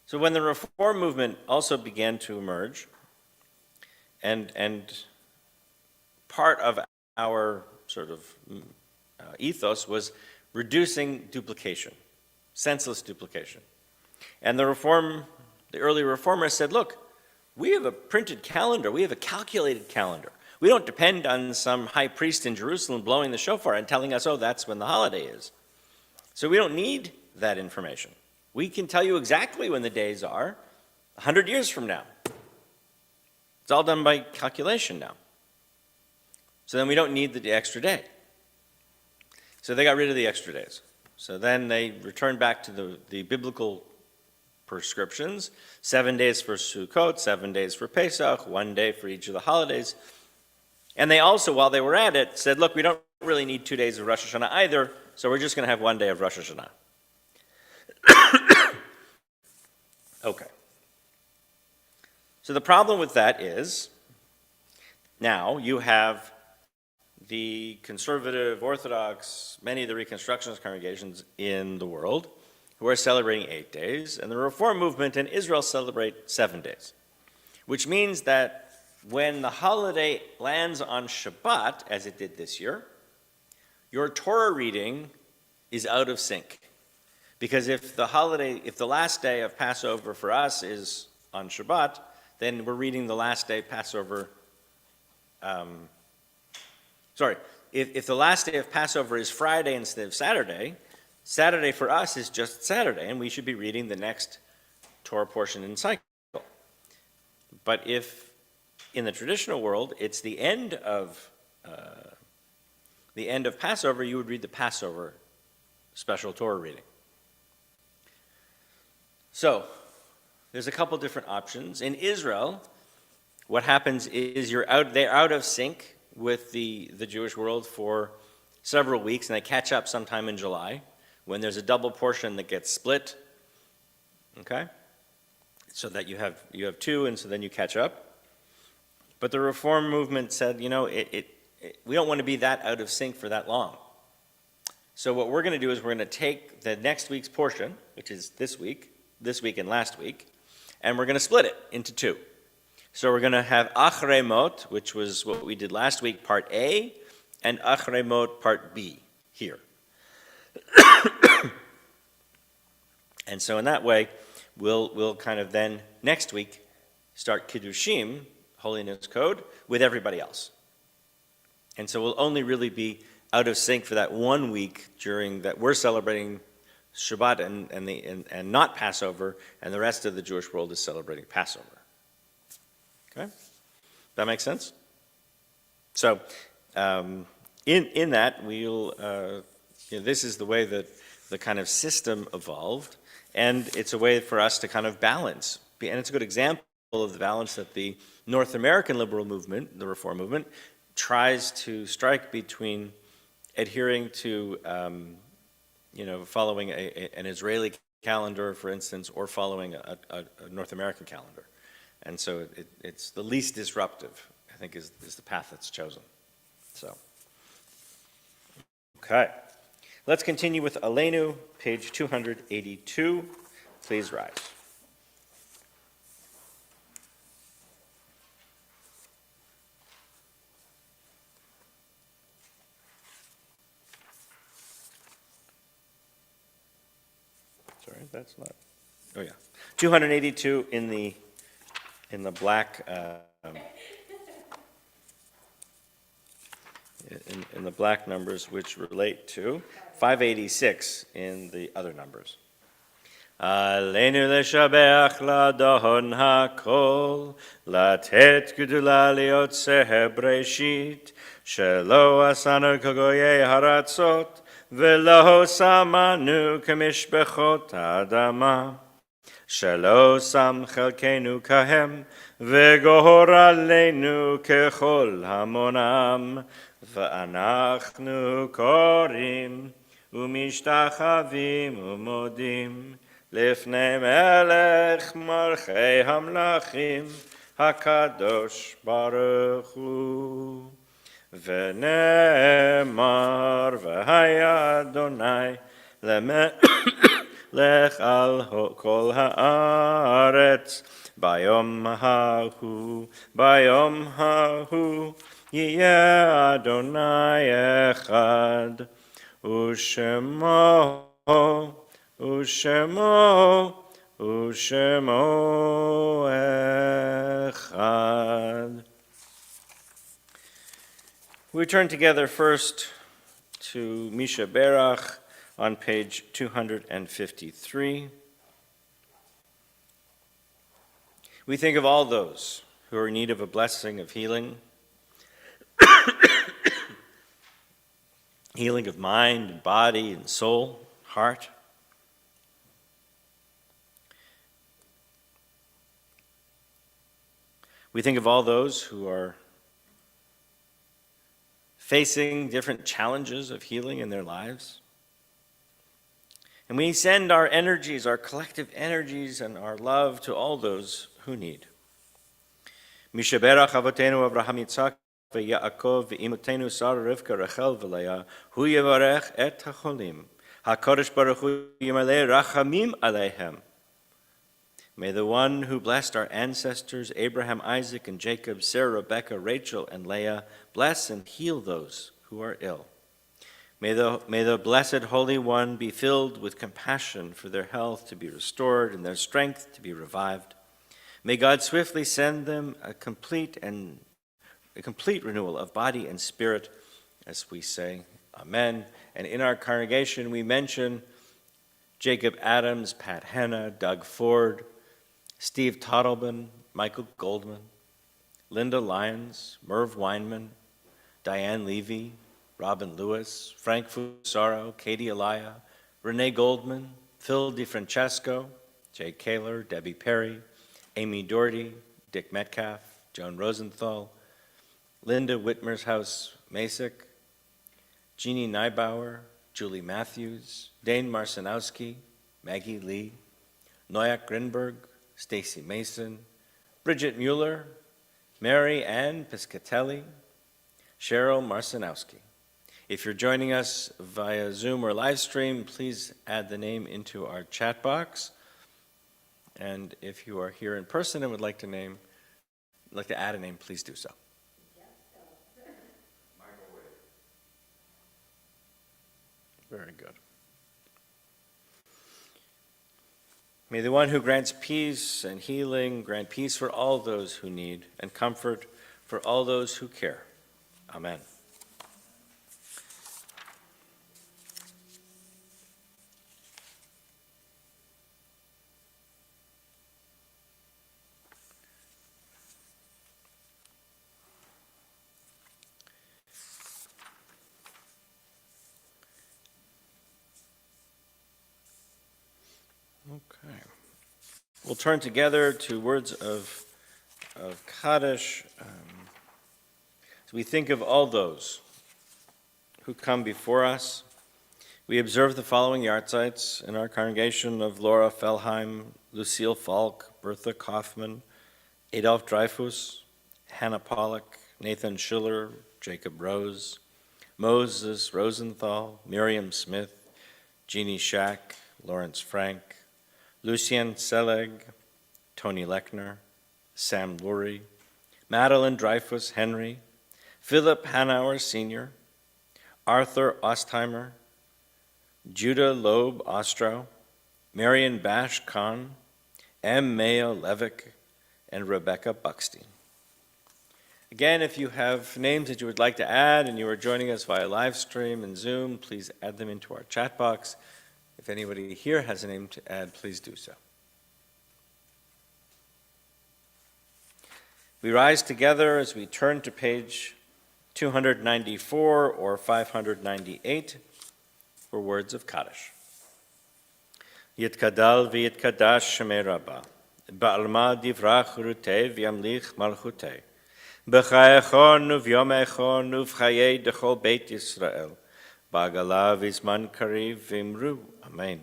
So when the Reform movement also began to emerge, and part of our sort of ethos was reducing duplication, senseless duplication. And the early reformers said, look, we have a printed calendar, we have a calculated calendar. We don't depend on some high priest in Jerusalem blowing the shofar and telling us, oh, that's when the holiday is. So we don't need that information. We can tell you exactly when the days are 100 years from now. It's all done by calculation now. So then we don't need the extra day. So they got rid of the extra days. So then they returned back to the biblical prescriptions, 7 days for Sukkot, 7 days for Pesach, 1 day for each of the holidays. And they also, while they were at it, said, look, we don't really need 2 days of Rosh Hashanah either, so we're just going to have 1 day of Rosh Hashanah. Okay. So the problem with that is, now you have the conservative, Orthodox, many of the Reconstructionist congregations in the world who are celebrating 8 days, and the Reform movement in Israel celebrate 7 days, which means that when the holiday lands on Shabbat, as it did this year, your Torah reading is out of sync. Because if the last day of Passover for us is on Shabbat, then we're reading the last day Passover. If the last day of Passover is Friday instead of Saturday, Saturday for us is just Saturday, and we should be reading the next Torah portion in cycle. But if in the traditional world it's the end of Passover, you would read the Passover special Torah reading. So there's a couple different options. In Israel, what happens is they're out of sync with the Jewish world for several weeks, and they catch up sometime in July when there's a double portion that gets split, okay? So that you have 2, and so then you catch up. But the Reform movement said, we don't want to be that out of sync for that long. So what we're going to do is we're going to take the next week's portion, which is this week and last week, and we're going to split it into 2. So we're going to have Achrei Mot, which was what we did last week, part A, and Achrei Mot, part B, here. And so in that way, we'll kind of then, next week, start Kiddushim, Holiness Code, with everybody else. And so we'll only really be out of sync for that 1 week during that we're celebrating Shabbat and not Passover, and the rest of the Jewish world is celebrating Passover. Okay? That makes sense? So, in that, this is the way that the kind of system evolved, and it's a way for us to kind of balance. And it's a good example of the balance that the North American liberal movement, the Reform movement, tries to strike between adhering to, following an Israeli calendar, for instance, or following a North American calendar. And so it's the least disruptive, I think, is the path that's chosen. So, okay. Let's continue with Aleinu, page 282. Please rise. Sorry, that's not. Oh yeah, 282 in the black. In the black numbers, which relate to 586 in the other numbers. Aleinu leshabeach ladon hakol, latet gedula liyotzeh breshit, shelo asanu kagoyei haratzot, velo samanu kamishbechot adama. Shelo sam chelkenu kahem, vegor aleinu kechol hamonam, v'anachnu korim, umishtachavim umodim, lifnei melech malchei hamlachim, hakadosh baruch hu. V'ne'emar v'haya Adonai, lech al kol haaretz, bayom hahu, yeh Adonai echad, ushemo echad. We turn together first to Misha Berach on page 253. We think of all those who are in need of a blessing of healing, healing of mind and body and soul, heart. We think of all those who are facing different challenges of healing in their lives. And we send our energies, our collective energies and our love to all those who need. Mishaberach avotenu Avraham Yitzhak veYaakov ve'imotenu Sarah Rivka Rachel v'Leah hu yevarech et hacholim HaKadosh Baruch Hu yimaleh rachamim aleihem. May the one who blessed our ancestors, Abraham, Isaac, and Jacob, Sarah, Rebekah, Rachel, and Leah, bless and heal those who are ill. May the blessed Holy One be filled with compassion for their health to be restored and their strength to be revived. May God swiftly send them a complete renewal of body and spirit, as we say, Amen. And in our congregation, we mention Jacob Adams, Pat Hanna, Doug Ford, Steve Tottleben, Michael Goldman, Linda Lyons, Merv Weinman, Diane Levy, Robin Lewis, Frank Fusaro, Katie Elia, Renee Goldman, Phil DeFrancesco, Jay Kaler, Debbie Perry, Amy Doherty, Dick Metcalf, Joan Rosenthal, Linda Whitmershouse Masick, Jeannie Neibauer, Julie Matthews, Dane Marcinowski, Maggie Lee, Noyak Grinberg, Stacy Mason, Bridget Mueller, Mary Ann Piscatelli, Cheryl Marcinowski. If you're joining us via Zoom or live stream, please add the name into our chat box. And if you are here in person and would like to add a name, please do so. Very good. May the one who grants peace and healing grant peace for all those who need and comfort for all those who care. Amen. Okay. We'll turn together to words of Kaddish. So we think of all those who come before us. We observe the following yahrzeits in our congregation of Laura Fellheim, Lucille Falk, Bertha Kaufman, Adolf Dreyfus, Hannah Pollock, Nathan Schiller, Jacob Rose, Moses Rosenthal, Miriam Smith, Jeannie Shack, Lawrence Frank, Lucien Selig, Tony Lechner, Sam Lurie, Madeline Dreyfus Henry, Philip Hanauer Sr., Arthur Ostheimer, Judah Loeb Ostro, Marion Bash Khan, M. Mayo Levick, and Rebecca Buckstein. Again, if you have names that you would like to add and you are joining us via live stream and Zoom, please add them into our chat box. If anybody here has a name to add, please do so. We rise together as we turn to page 294 or 598 for words of Kaddish. Yitkadal v'yitkadash shemei Rabbah, ba'alma divrach rutei v'yamlich malchutei, b'chayechon uv'yomechon uv'chayei dechol beit Yisrael, ba'agala v'izman kariv v'imru, amen.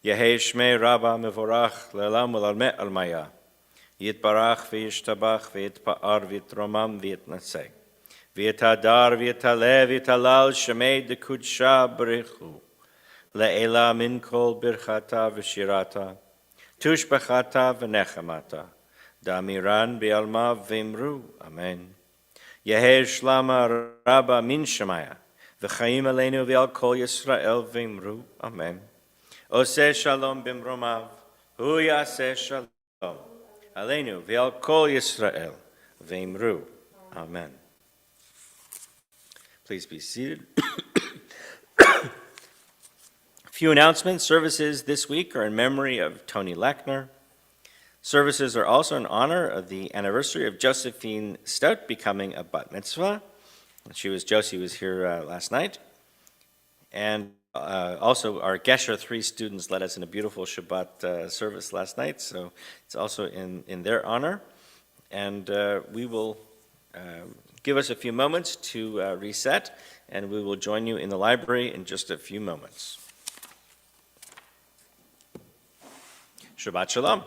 Yehei shmei Rabbah mevorach le'elam u'lalmeh almaya, yitbarach v'yishtabach v'yitpa'ar v'yitromam v'yitnaseh, v'yitadar v'yitaleh v'yitalal shemei dekudsha b'richu, le'ela min kol birchata v'shirata, tushbachata v'nechamata, damiran bi'alma v'imru, amen. Yehei shlama Rabbah min shemaya, v'chaim aleinu v'al kol Yisrael v'imru, amen. Oseh shalom b'mromav, hu yaseh shalom, aleinu v'al kol Yisrael v'imru, amen. Please be seated. A few announcements. Services this week are in memory of Tony Lechner. Services are also in honor of the anniversary of Josephine Stout becoming a bat mitzvah. Josie was here last night. And also our Gesher 3 students led us in a beautiful Shabbat service last night, so it's also in their honor. And we will give us a few moments to reset, and we will join you in the library in just a few moments. Shabbat Shalom.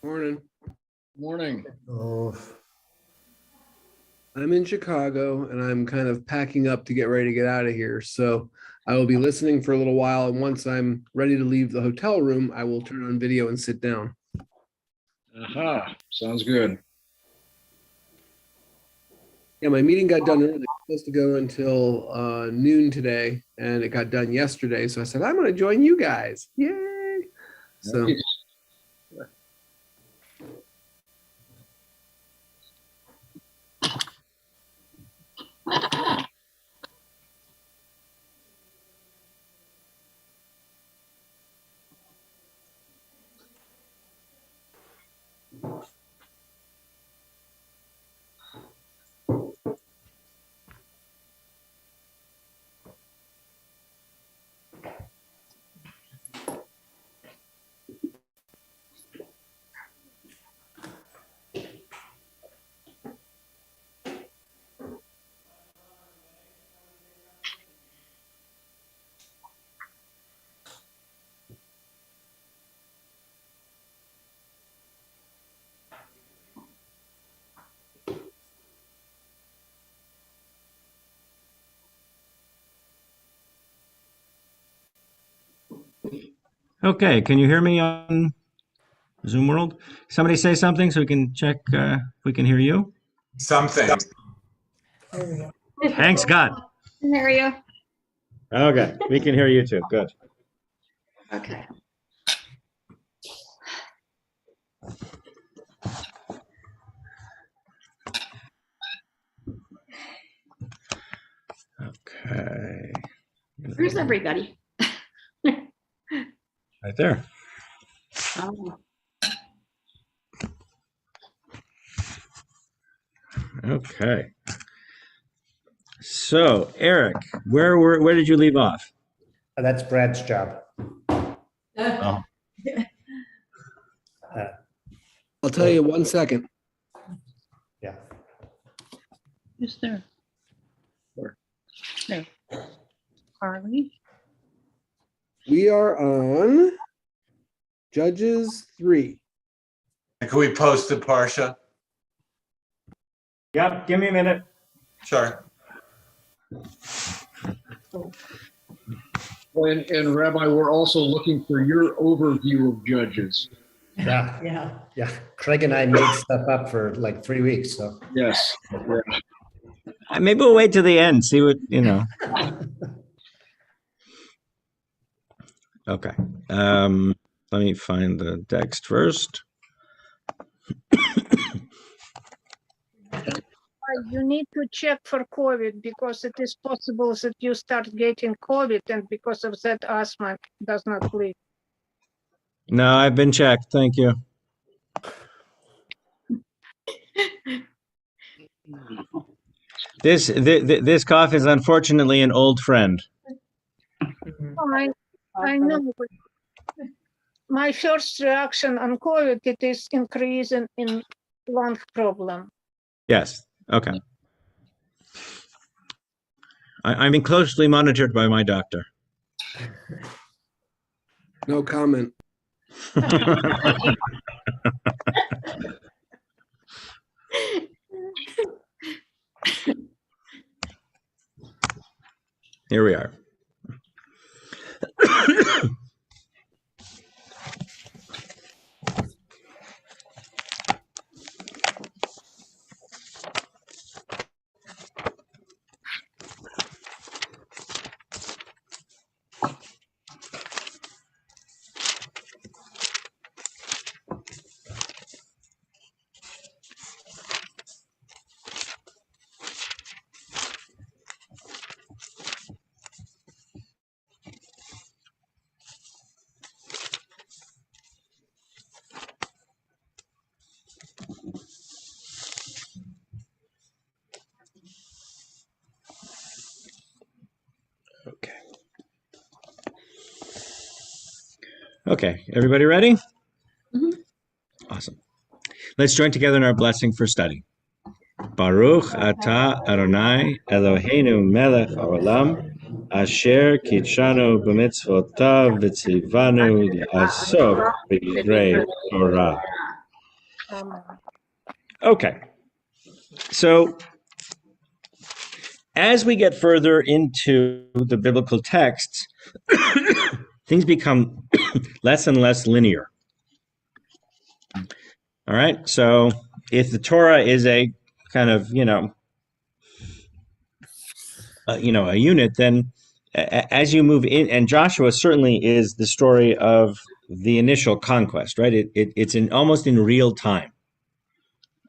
Morning. Morning. Oh, I'm in Chicago and I'm kind of packing up to get ready to get out of here. So I will be listening for a little while. And once I'm ready to leave the hotel room, I will turn on video and sit down. Aha, sounds good. Yeah, my meeting got done early. It was supposed to go until noon today, and it got done yesterday. So I said, I'm going to join you guys. Yay. So Nice. Okay, can you hear me on Zoom World? Somebody say something so we can check if we can hear you. something. Thanks God. There you. Okay, we can hear you too. Good. Okay. Okay. Where's everybody? Right there. Oh, Okay. So, Eric, where did you leave off? That's Brad's job. Oh. I'll tell you 1 second. Yeah. Is there? There. Harley? We are on Judges 3. Can we post the Parsha? Yep, give me a minute. Sure. And Rabbi, we're also looking for your overview of Judges. Yeah. Craig and I made stuff up for like 3 weeks, so. Yes. Yeah. Maybe we'll wait till the end, see what, you know. Okay. Let me find the text first. You need to check for COVID because it is possible that you start getting COVID and because of that asthma does not leave. No, I've been checked. Thank you. This cough is unfortunately an old friend. Oh, I know. But my first reaction on COVID, it is increasing in lung problem. Yes. Okay. I'm being closely monitored by my doctor. No comment. Here we are. Okay. Okay, everybody ready? Mhm. Awesome. Let's join together in our blessing for study. Baruch atah Adonai Eloheinu melech haolam asher kitshanu b'mitzvotav v'tzivanu la'asok b'divrei Torah. Amen. Okay. So as we get further into the biblical texts, things become less and less linear. All right. So if the Torah is a kind of, a unit, then as you move in, and Joshua certainly is the story of the initial conquest, right? It's almost in real time.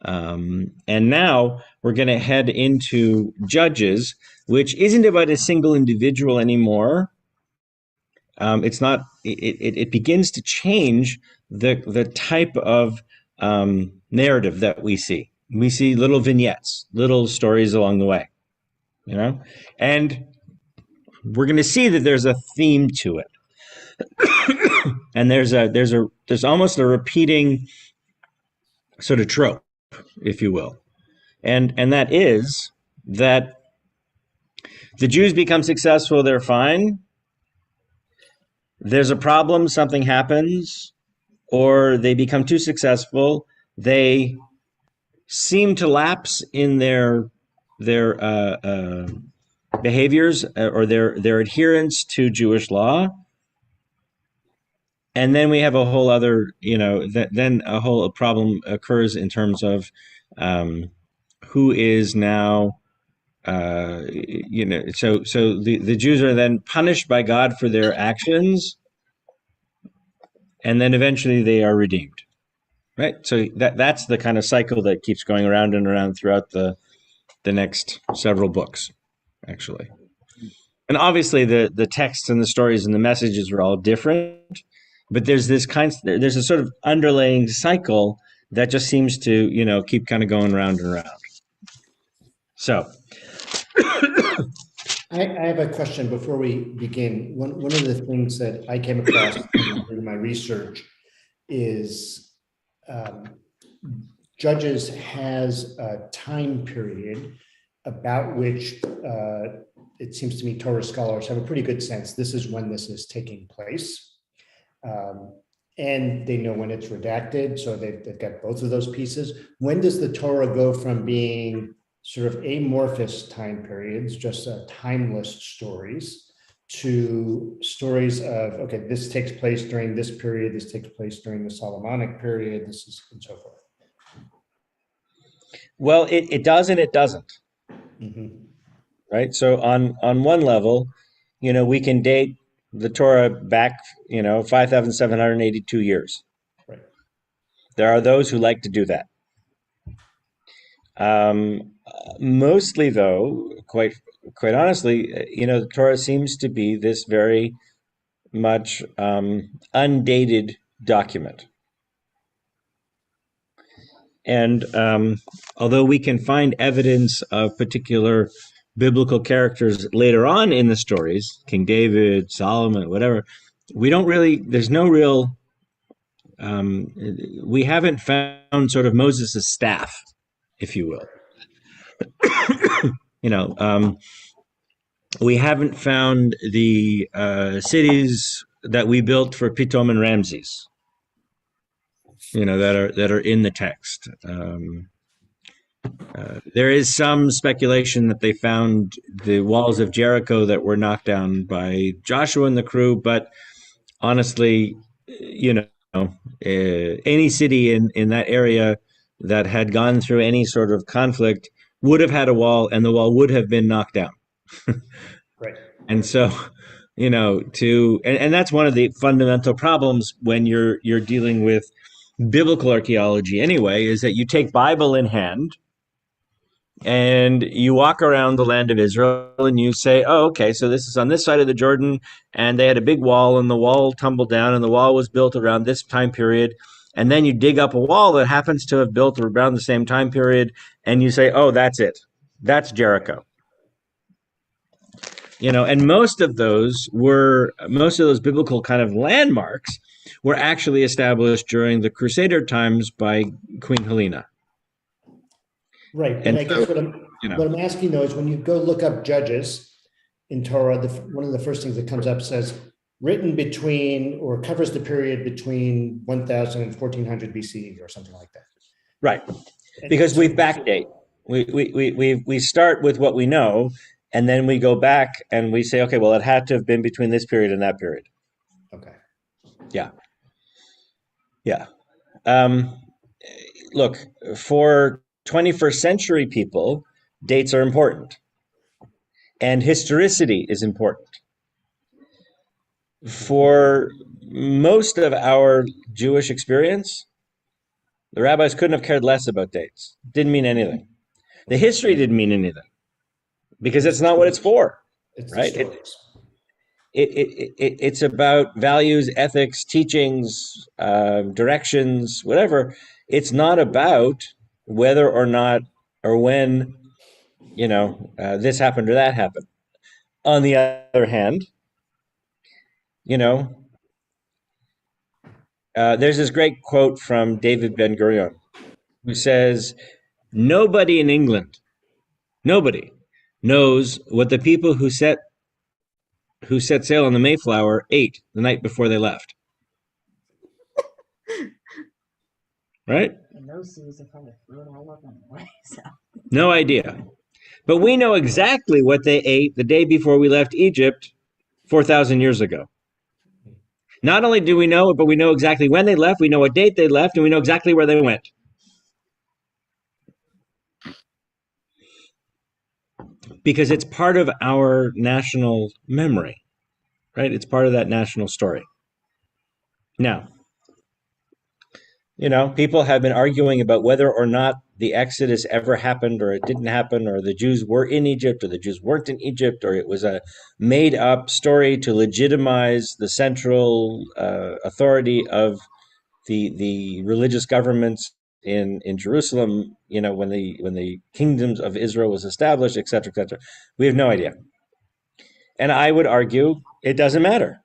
And now we're going to head into Judges, which isn't about a single individual anymore. It's not. It begins to change the type of narrative that we see. We see little vignettes, little stories along the way, and we're going to see that there's a theme to it, and there's almost a repeating sort of trope, if you will, and that is that the Jews become successful, they're fine. There's a problem, something happens, or they become too successful. They seem to lapse in their behaviors or their adherence to Jewish law. And then we have a whole other, then a whole problem occurs in terms of who is now, so the Jews are then punished by God for their actions, and then eventually they are redeemed, right? So that's the kind of cycle that keeps going around and around throughout the next several books, actually. And obviously the texts and the stories and the messages are all different, but there's a sort of underlying cycle that just seems to, keep kind of going round and around. So I have a question before we begin. One of the things that I came across in my research is Judges has a time period about which it seems to me Torah scholars have a pretty good sense. This is when this is taking place. And they know when it's redacted, so they've got both of those pieces. When does the Torah go from being sort of amorphous time periods, just timeless stories, to stories of, okay, this takes place during this period, this takes place during the Solomonic period, this is, and so forth? Well, it does and it doesn't. Mm-hmm. Right? So on one level, we can date the Torah back, 5,782 years. Right. There are those who like to do that. Mostly, though, quite honestly, the Torah seems to be this very much undated document. And although we can find evidence of particular biblical characters later on in the stories, King David, Solomon, whatever, we don't really, there's no real, we haven't found sort of Moses' staff, if you will. We haven't found the cities that we built for Pitom and Ramses, that are in the text. There is some speculation that they found the walls of Jericho that were knocked down by Joshua and the crew, but honestly, any city in that area that had gone through any sort of conflict would have had a wall, and the wall would have been knocked down. Right. And so, and that's one of the fundamental problems when you're dealing with biblical archaeology anyway, is that you take Bible in hand and you walk around the land of Israel and you say, oh, okay, so this is on this side of the Jordan, and they had a big wall, and the wall tumbled down, and the wall was built around this time period. And then you dig up a wall that happens to have built around the same time period, and you say, oh, that's it. That's Jericho. And most of those biblical kind of landmarks were actually established during the Crusader times by Queen Helena. Right. And I guess what I'm asking though is when you go look up Judges in Torah, one of the first things that comes up says written between, or covers the period between 1000 and 1400 BCE or something like that. Right. And Because so- we backdate. We start with what we know, and then we go back and we say, okay, well, it had to have been between this period and that period. Okay. Yeah. Yeah. Um, Look, for 21st century people, dates are important, and historicity is important. For most of our Jewish experience, the rabbis couldn't have cared less about dates. Didn't mean anything. The history didn't mean anything because it's not what it's for, It's the right? stories. It's about values, ethics, teachings, directions, whatever. It's not about whether or not or when, this happened or that happened. On the other hand, you know, there's this great quote from David Ben-Gurion who says, "Nobody in England, nobody knows what the people who set sail on the Mayflower ate the night before they left." Right? And those seas are probably float all up anyway, so. No idea. But we know exactly what they ate the day before we left Egypt 4,000 years ago. Not only do we know it, but we know exactly when they left, we know what date they left, and we know exactly where they went. Because it's part of our national memory, right? It's part of that national story. Now, people have been arguing about whether or not the Exodus ever happened or it didn't happen, or the Jews were in Egypt or the Jews weren't in Egypt, or it was a made up story to legitimize the central authority of the religious governments in Jerusalem, when the kingdoms of Israel was established, et cetera, et cetera. We have no idea. And I would argue it doesn't matter.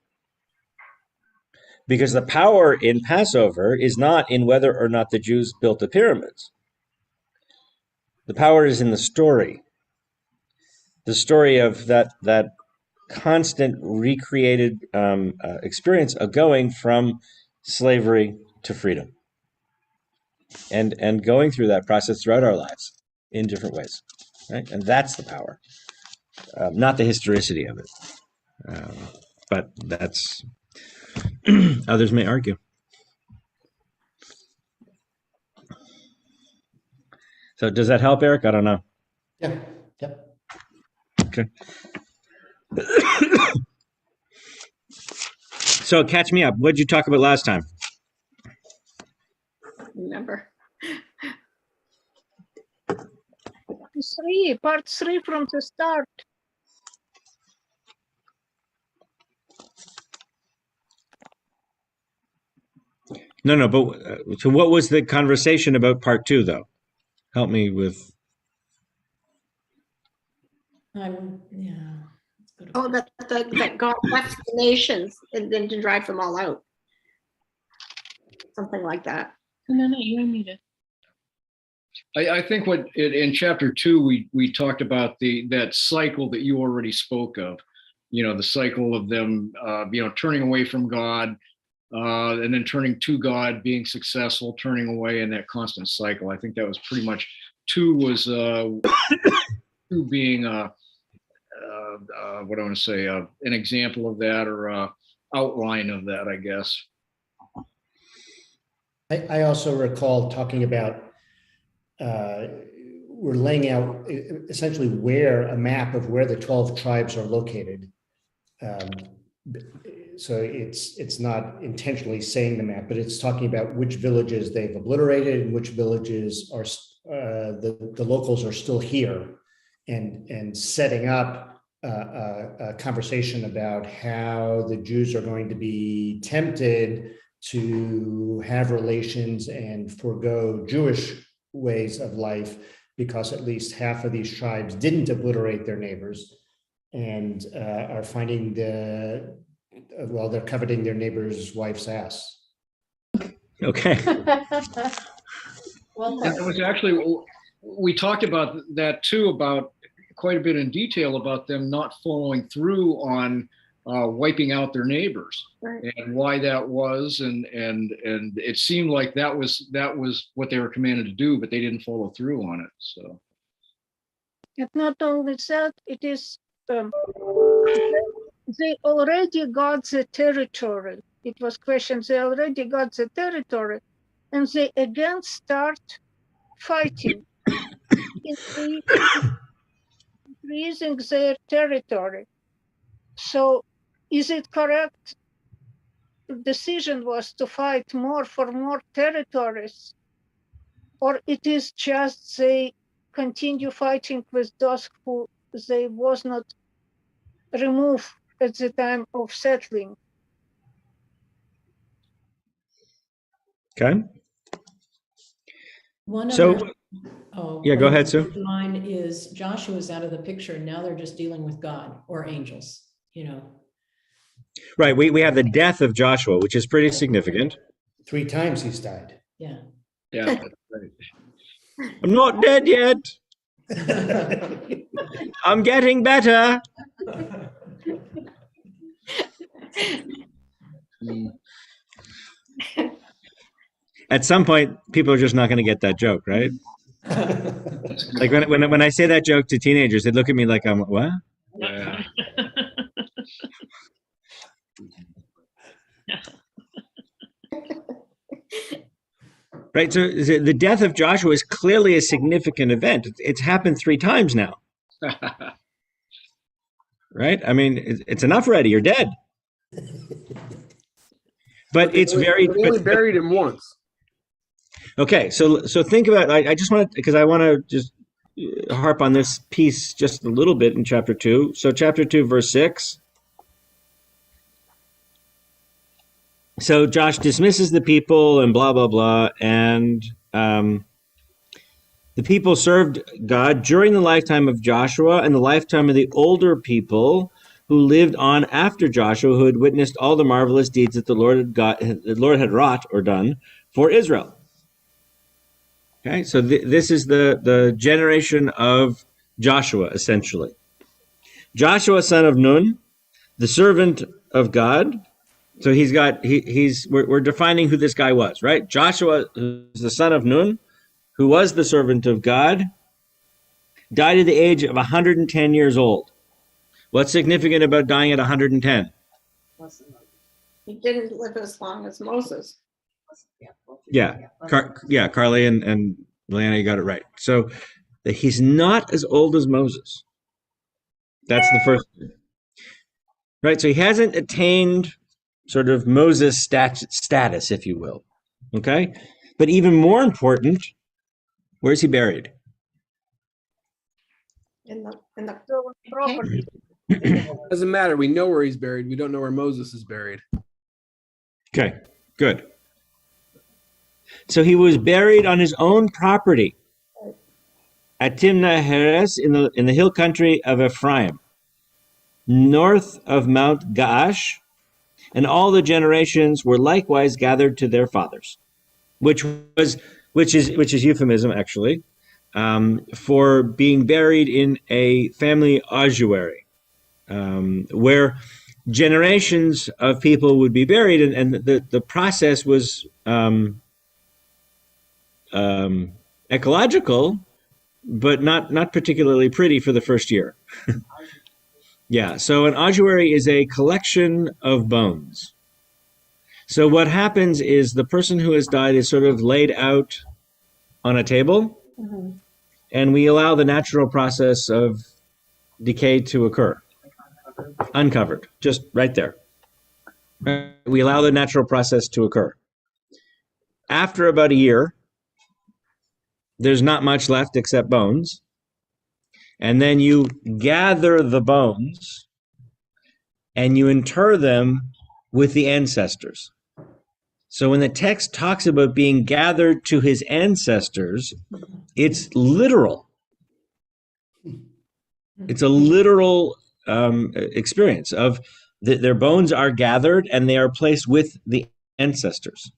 Because the power in Passover is not in whether or not the Jews built the pyramids. The power is in the story of that constant recreated experience of going from slavery to freedom, and going through that process throughout our lives in different ways, right? And that's the power, not the historicity of it. But that's others may argue. So does that help, Eric? I don't know. Yeah. Yep. Okay. So catch me up. What did you talk about last time? Remember? Part three from the start. No, but so what was the conversation about part two, though? Help me with. Yeah. Oh, that God left the nations and then to drive them all out. Something like that. No, you need it. I think in chapter 2, we talked about that cycle that you already spoke of, the cycle of them, turning away from God, and then turning to God, being successful, turning away, in that constant cycle. I think that was pretty much 2 was 2 being what I want to say, an example of that, or outline of that, I guess. I also recall talking about we're laying out essentially a map of where the 12 tribes are located. So it's not intentionally saying the map, but it's talking about which villages they've obliterated and which villages are the locals are still here, and setting up a conversation about how the Jews are going to be tempted to have relations and forego Jewish ways of life, because at least half of these tribes didn't obliterate their neighbors and are finding they're coveting their neighbor's wife's ass. Okay. Well, And it was actually, we talked about that too, about quite a bit in detail about them not following through on wiping out their neighbors, Right. and why that was, and it seemed like that was what they were commanded to do, but they didn't follow through on it. So And not only that, it is they already got the territory. It was questioned. They already got the territory, and they again start fighting, increasing their territory. So, is it correct? The decision was to fight more for more territories, or it is just they continue fighting with those who they was not removed at the time of settling. Okay. One So, other, oh. yeah, go one ahead, Sue. Line is Joshua's out of the picture. Now they're just dealing with God or angels, you know. Right. We have the death of Joshua, which is pretty significant. 3 times he's died. Yeah. yeah, that's right. I'm not dead yet. I'm getting better. At some point, people are just not going to get that joke, right? Like when I say that joke to teenagers, they look at me like I'm what? Yeah. Right. So the death of Joshua is clearly a significant event. It's happened 3 times now. Right. I mean, it's enough already. You're dead. But it's very. They only buried him once. Okay, so think about. I just want to, because I want to just harp on this piece just a little bit in chapter 2. So chapter 2, verse 6. So Josh dismisses the people and blah blah blah, and the people served God during the lifetime of Joshua and the lifetime of the older people who lived on after Joshua, who had witnessed all the marvelous deeds that the Lord had wrought or done for Israel. Okay, so this is the generation of Joshua, essentially. Joshua, son of Nun, the servant of God. So we're defining who this guy was, right? Joshua, who's the son of Nun, who was the servant of God, died at the age of 110 years old. What's significant about dying at 110? He didn't live as long as Moses. Yeah, Carly and Leanna, you got it right. So he's not as old as Moses. That's the first, right? So he hasn't attained sort of Moses status, if you will. Okay, but even more important, where's he buried? In the Property. Doesn't matter. We know where he's buried. We don't know where Moses is buried. Okay, good. So he was buried on his own property at Timnah Heres in the hill country of Ephraim, north of Mount Gaash, and all the generations were likewise gathered to their fathers, which is euphemism actually for being buried in a family ossuary, where generations of people would be buried, and the process was ecological, but not particularly pretty for the first year. Yeah, so an ossuary is a collection of bones. So what happens is the person who has died is sort of laid out on a table, and we allow the natural process of decay to occur. Uncovered, just right there. We allow the natural process to occur. After about a year, there's not much left except bones. And then you gather the bones and you inter them with the ancestors. So when the text talks about being gathered to his ancestors, it's literal. It's a literal experience of their bones are gathered and they are placed with the ancestors.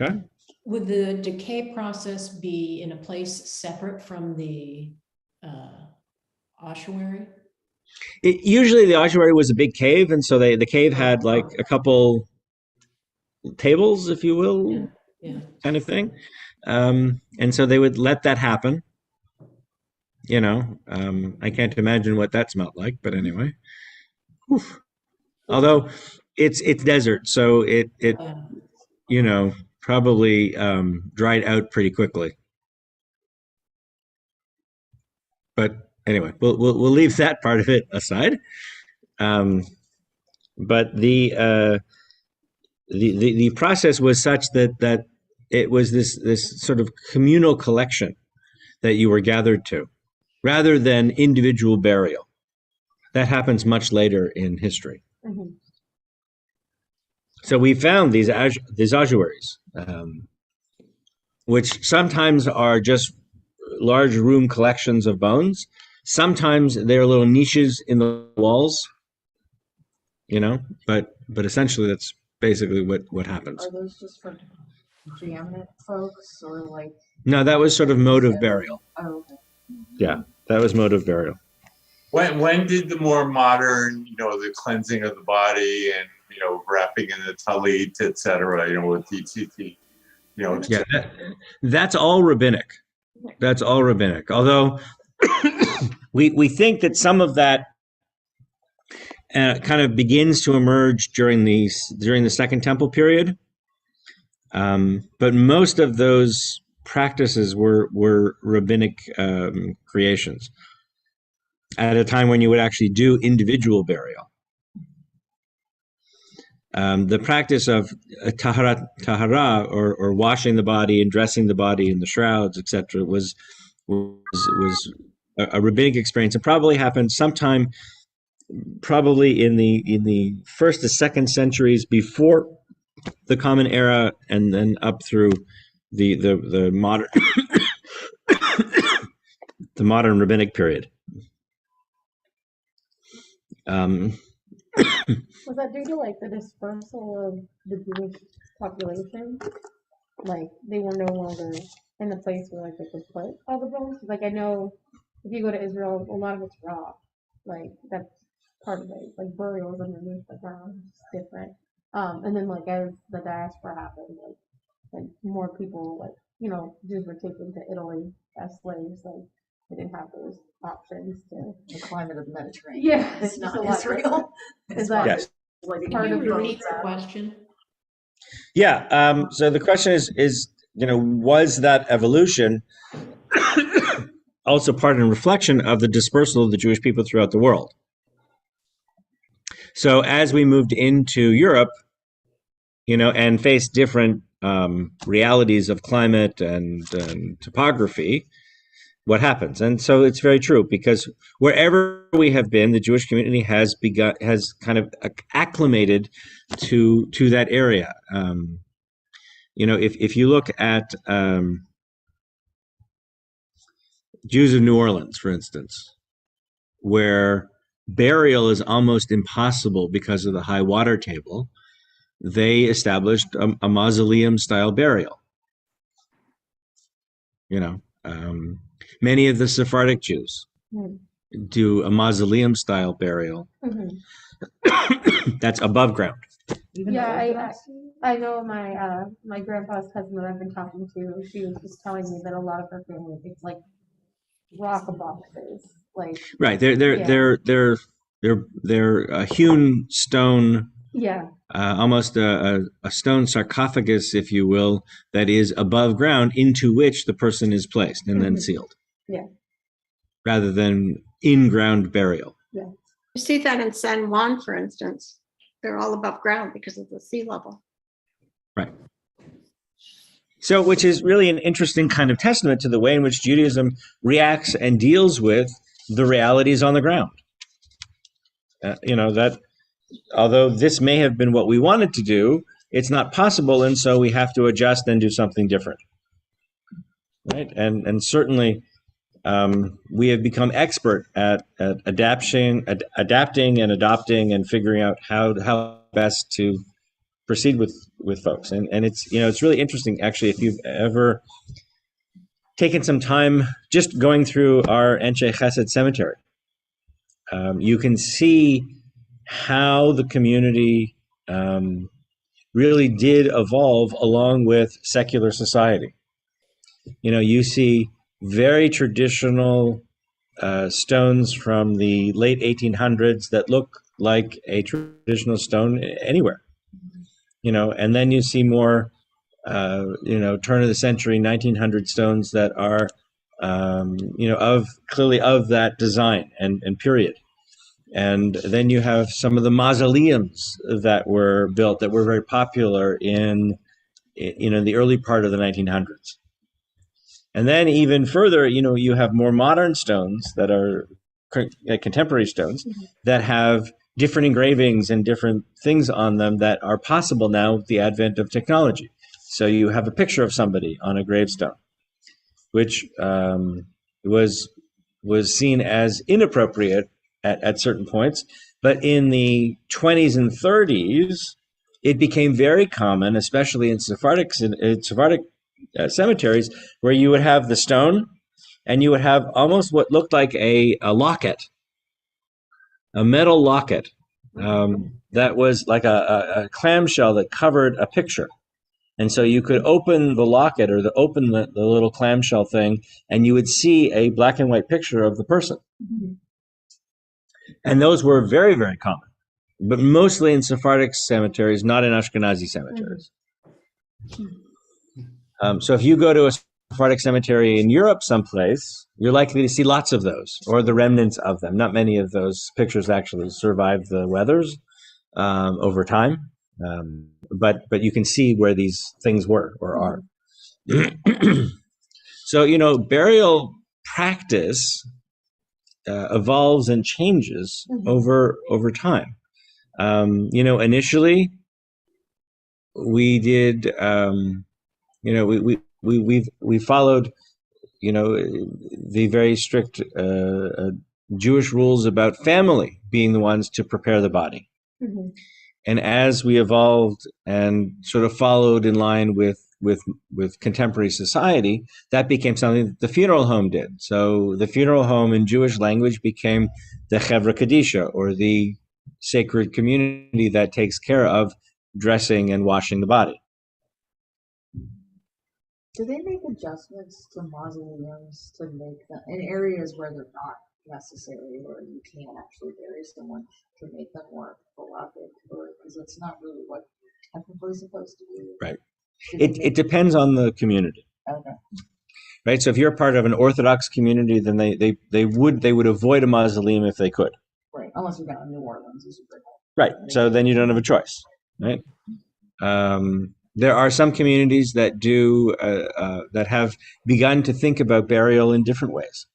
Okay. Would the decay process be in a place separate from the ossuary? Usually the ossuary was a big cave, and so the cave had like a couple tables, if you will, Yeah, yeah. kind of thing. And so they would let that happen. I can't imagine what that smelled like, but anyway. Oof. Although it's desert, so it probably dried out pretty quickly. But anyway, we'll leave that part of it aside. But the process was such that it was this sort of communal collection that you were gathered to, rather than individual burial. That happens much later in history. Mhm. So we found these ossuaries, which sometimes are just large room collections of bones. Sometimes they're little niches in the walls, but essentially that's basically what happens. Are those just for preeminent folks or like? No, that was sort of mode of burial. Oh, okay. Yeah, that was mode of burial. When did the more modern, the cleansing of the body and, wrapping in the talit, et cetera, with TTT, Yeah, that's all rabbinic. That's all rabbinic. Although we think that some of that kind of begins to emerge during the Second Temple period, but most of those practices were rabbinic creations at a time when you would actually do individual burial. The practice of tahara, or washing the body and dressing the body in the shrouds, etc., was a rabbinic experience. It probably happened sometime, probably in the first to second centuries before the Common Era, and then up through the modern the modern rabbinic period. Was that due to like the dispersal of the Jewish population? Like they were no longer in the place where like they could put all the bones? Like I know if you go to Israel, a lot of it's raw. Like that's part of it. Like burials underneath the ground, it's different. And then like as the diaspora happened, like more people Jews were taken to Italy as slaves. Like they didn't have those options to. The climate of the Mediterranean. Yeah, It's just not a lot Israel. Is that Yes. Like part of Can you the repeat the question? Yeah. So the question is, was that evolution also part and reflection of the dispersal of the Jewish people throughout the world? So as we moved into Europe, and faced different realities of climate and topography, what happens? And so it's very true, because wherever we have been, the Jewish community has kind of acclimated to that area. If you look at Jews of New Orleans, for instance, where burial is almost impossible because of the high water table, they established a mausoleum-style burial. Many of the Sephardic Jews do a mausoleum-style burial that's above ground. Yeah, I know my grandpa's cousin that I've been talking to. She was just telling me that a lot of her family it's like rock boxes, like Right. They're hewn stone. Yeah. Almost a stone sarcophagus, if you will, that is above ground, into which the person is placed and then sealed. Yeah. Rather than in-ground burial. Yeah. You see that in San Juan, for instance. They're all above ground because of the sea level. Right. So, which is really an interesting kind of testament to the way in which Judaism reacts and deals with the realities on the ground. That although this may have been what we wanted to do, it's not possible, and so we have to adjust and do something different. Right? And certainly we have become expert at adapting and adopting and figuring out how best to proceed with folks. And it's really interesting, actually, if you've ever taken some time just going through our Anshe Chesed cemetery. you can see how the community really did evolve along with secular society. You see very traditional stones from the late 1800s that look like a traditional stone anywhere. And then you see more, turn of the century 1900 stones that are, clearly of that design and period. And then you have some of the mausoleums that were built that were very popular in the early part of the 1900s. And then even further, you have more modern stones that are contemporary stones that have different engravings and different things on them that are possible now with the advent of technology. So you have a picture of somebody on a gravestone, which was seen as inappropriate at certain points. But in the 20s and 30s, it became very common, especially in Sephardic cemeteries, where you would have the stone and you would have almost what looked like a locket, a metal locket that was like a clamshell that covered a picture. And so you could open the locket or open the little clamshell thing, and you would see a black and white picture of the person. And those were very, very common, but mostly in Sephardic cemeteries, not in Ashkenazi cemeteries. So if you go to a Sephardic cemetery in Europe someplace, you're likely to see lots of those, or the remnants of them. Not many of those pictures actually survive the weathers over time, but you can see where these things were or are. So, burial practice evolves and changes over time. Initially, we did, we followed, the very strict Jewish rules about family being the ones to prepare the body. And as we evolved and sort of followed in line with contemporary society, that became something that the funeral home did. So the funeral home in Jewish language became the Chevra Kadisha, or the sacred community that takes care of dressing and washing the body. Do they make adjustments to mausoleums to make them in areas where they're not necessary, where you can't actually bury someone, to make them more beloved, or because it's not really what technically supposed to be? Right. It depends on the community. Okay. Right. So if you're part of an Orthodox community, then they would avoid a mausoleum if they could. Right. Unless you're down in New Orleans, right. So then you don't have a choice. Right. There are some communities that do that have begun to think about burial in different ways.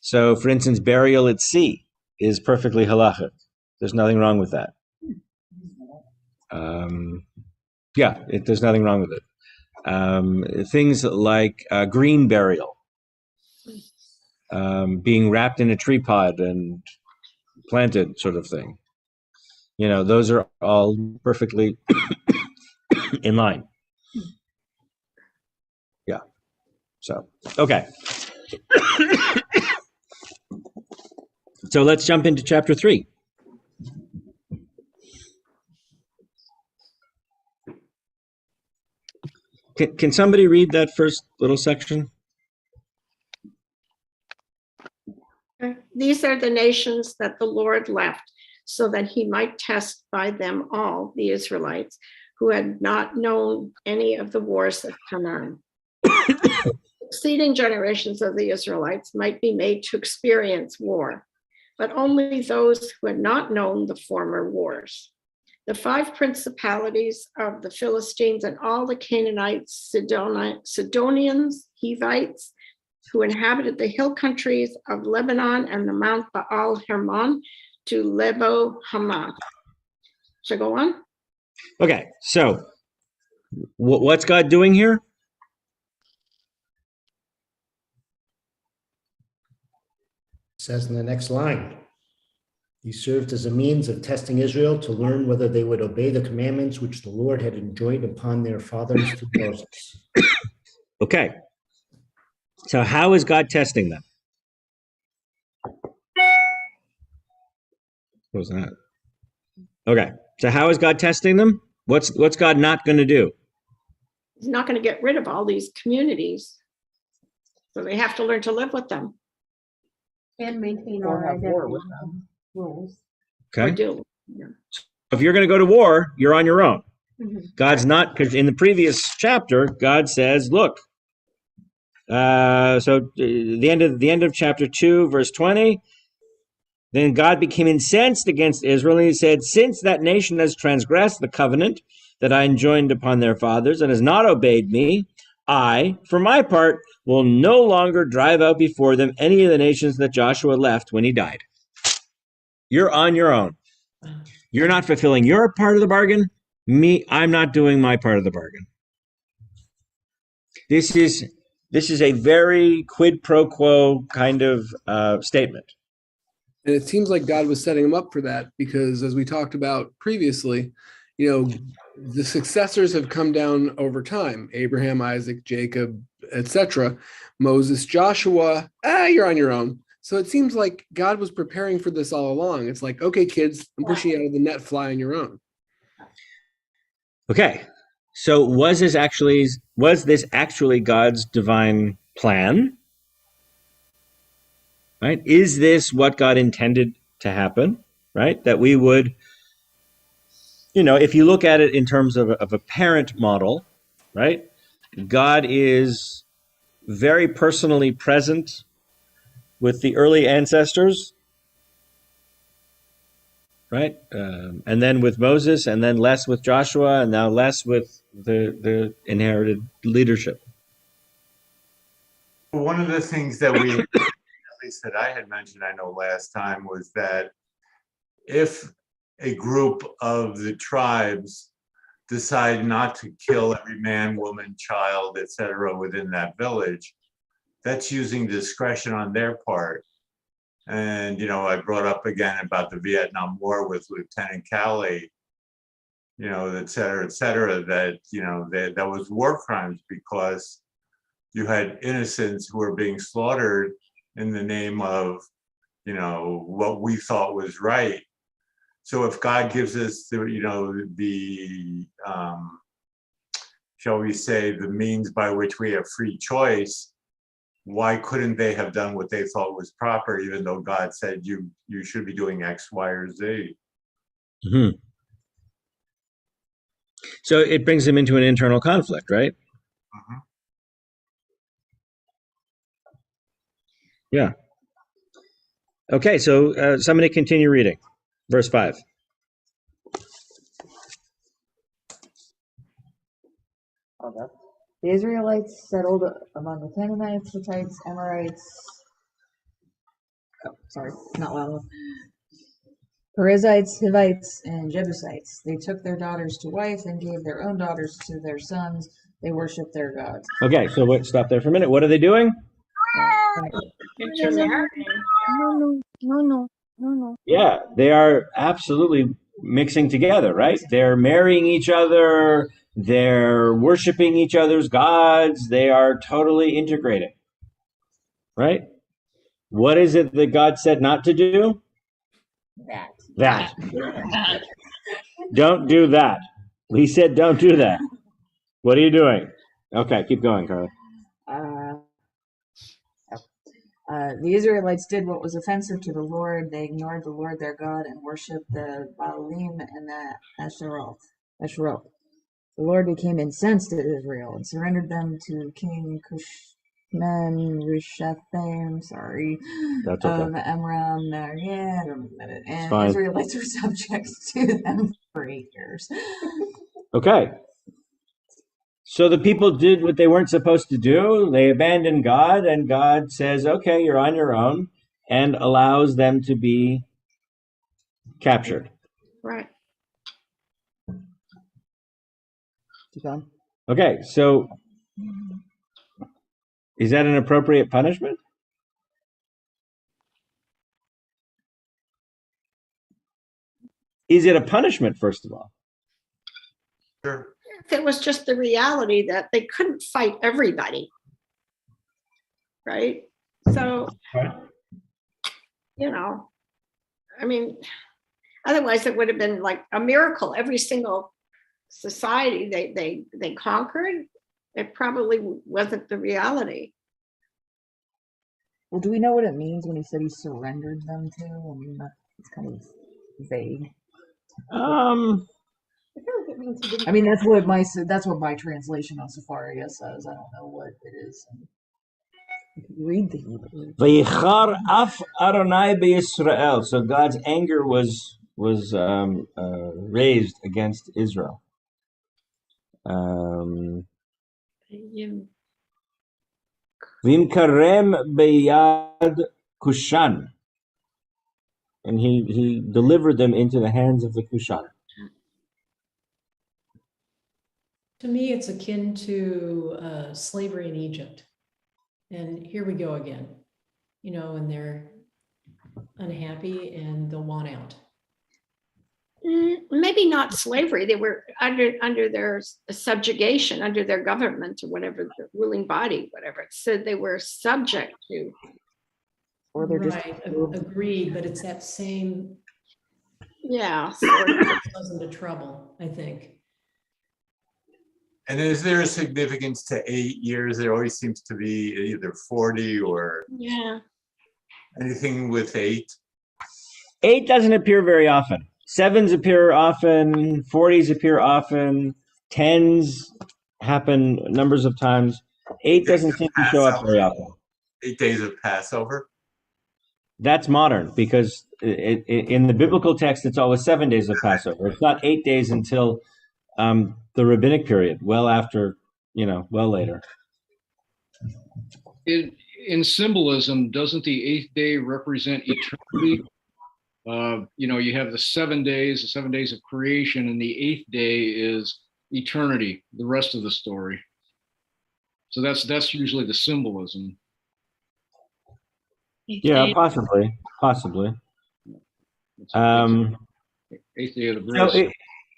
So, for instance, burial at sea is perfectly halachic. There's nothing wrong with that. There's nothing wrong with it. Things like green burial, being wrapped in a tree pod and planted, sort of thing. Those are all perfectly in line. Yeah. So, okay. So let's jump into chapter 3. Can somebody read that first little section? These are the nations that the Lord left, so that he might test by them all the Israelites who had not known any of the wars of Canaan. Succeeding generations of the Israelites might be made to experience war, but only those who had not known the former wars. The 5 principalities of the Philistines and all the Canaanites, Sidonians, Hivites, who inhabited the hill countries of Lebanon and the Mount Baal Hermon to Lebo Hamath. Should I go on? Okay, so what's God doing here? Says in the next line, he served as a means of testing Israel to learn whether they would obey the commandments which the Lord had enjoined upon their fathers through Moses. Okay. So how is God testing them? What was that? Okay. So how is God testing them? What's God not going to do? He's not going to get rid of all these communities. So they have to learn to live with them And maintain Or our have war identity with them. rules. or Okay. do. Yeah. If you're going to go to war, you're on your own. Mhm. God's not, because in the previous chapter, God says, look, the end of chapter 2, verse 20, then God became incensed against Israel, and he said, since that nation has transgressed the covenant that I enjoined upon their fathers and has not obeyed me, I, for my part, will no longer drive out before them any of the nations that Joshua left when he died. You're on your own. You're not fulfilling your part of the bargain. I'm not doing my part of the bargain. This is a very quid pro quo kind of statement. And it seems like God was setting him up for that because, as we talked about previously, the successors have come down over time: Abraham, Isaac, Jacob, etc. Moses, Joshua. You're on your own. So it seems like God was preparing for this all along. It's like, okay, kids, I'm pushing you out of the net. Fly on your own. Okay, so was this actually God's divine plan? Right? Is this what God intended to happen? Right? That we would, if you look at it in terms of a parent model, right? God is very personally present with the early ancestors, right? And then with Moses, and then less with Joshua, and now less with the inherited leadership. One of the things that we, at least that I had mentioned, I know last time, was that if a group of the tribes decide not to kill every man, woman, child, etc. within that village, that's using discretion on their part. And, I brought up again about the Vietnam War with Lieutenant Calley, et cetera, that, that was war crimes because you had innocents who were being slaughtered in the name of, what we thought was right. So if God gives us the shall we say, the means by which we have free choice, why couldn't they have done what they thought was proper, even though God said you should be doing X, Y, or Z? Mm-hmm. So it brings them into an internal conflict, right? Mm-hmm. Yeah. Okay, so somebody continue reading. Verse 5. The Israelites settled among the Canaanites, Hittites, Amorites, not loud enough, Perizzites, Hivites, and Jebusites. They took their daughters to wife and gave their own daughters to their sons. They worshiped their gods. Okay, so stop there for a minute. What are they doing? No. Yeah, they are absolutely mixing together, right? They're marrying each other. They're worshiping each other's gods. They are totally integrating, right? What is it that God said not to do? That. Don't do that. He said, don't do that. What are you doing? Okay, keep going, Carla. The Israelites did what was offensive to the Lord. They ignored the Lord their God and worshipped the Baalim and the Asheroth. The Lord became incensed at Israel and surrendered them to King Cushman Rishathaim, That's okay. of Amram, and fine. Israelites were subject to them for 8 years. Okay. So the people did what they weren't supposed to do. They abandoned God, and God says, okay, you're on your own, and allows them to be captured. Right. Okay, so is that an appropriate punishment? Is it a punishment, first of all? Sure. If it was just the reality that they couldn't fight everybody, right? So, I mean, Otherwise, it would have been like a miracle. Every single society they conquered, it probably wasn't the reality. Well, do we know what it means when he said he surrendered them to? I mean, it's kind of vague. Um, I mean, that's what my translation on Safari says. I don't know what it is. Read the Hebrew. Vayichar af Adonai beYisrael. So God's anger was raised against Israel. Vimkarem beyad Kushan, and he delivered them into the hands of the Kushan. To me, it's akin to slavery in Egypt. And here we go again, and they're unhappy and they'll want out. Maybe not slavery. They were under their subjugation, under their government or whatever, the ruling body, whatever. It said they were subject to. Or they're just right, agreed, but it's that same. Yeah. Goes into trouble, I think. And is there a significance to 8 years? There always seems to be either 40 or anything with 8. 8 doesn't appear very often. 7s appear often. 40s appear often. 10s happen numbers of times. 8 doesn't seem to show up very often. 8 days of Passover. That's modern because in the biblical text, it's always 7 days of Passover. It's not 8 days until the rabbinic period, well after, well later. In symbolism, doesn't the 8th day represent eternity? You have the 7 days of creation, and the 8th day is eternity, the rest of the story. So that's usually the symbolism. Yeah, possibly. 8th day of the grace. So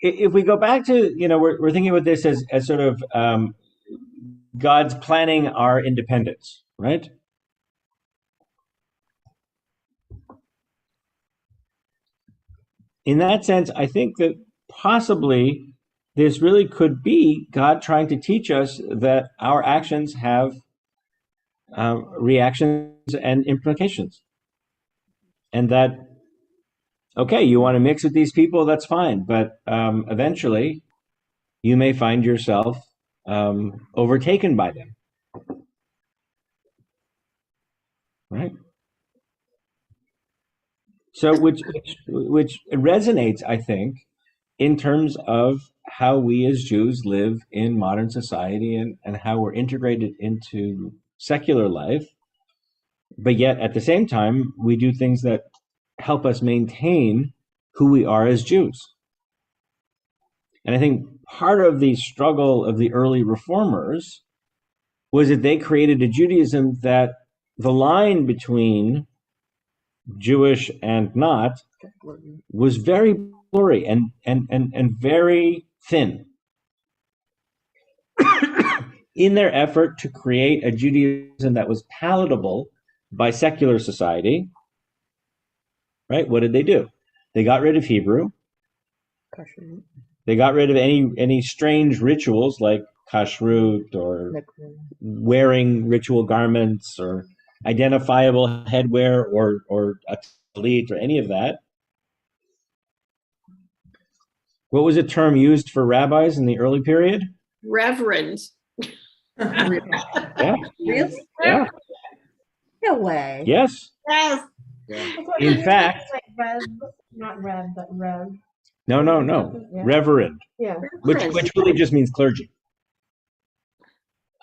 if we go back to, we're thinking about this as sort of God's planning our independence, right? In that sense, I think that possibly this really could be God trying to teach us that our actions have reactions and implications. And that, okay, you want to mix with these people, that's fine. But eventually, you may find yourself overtaken by them. Right? So, which resonates, I think, in terms of how we as Jews live in modern society and how we're integrated into secular life. But yet, at the same time, we do things that help us maintain who we are as Jews. And I think part of the struggle of the early reformers was that they created a Judaism that the line between Jewish and not was very blurry and very thin in their effort to create a Judaism that was palatable by secular society. Right? What did they do? They got rid of Hebrew. They got rid of any strange rituals like kashrut or wearing ritual garments or identifiable headwear or a talit or any of that. What was a term used for rabbis in the early period? Reverend. Yeah. Really? Yeah. No way. Yes. Yes. Yeah. In fact, Like Rev, not Rev, but Rev. no. Yeah. Reverend, Yeah. which really just means clergy.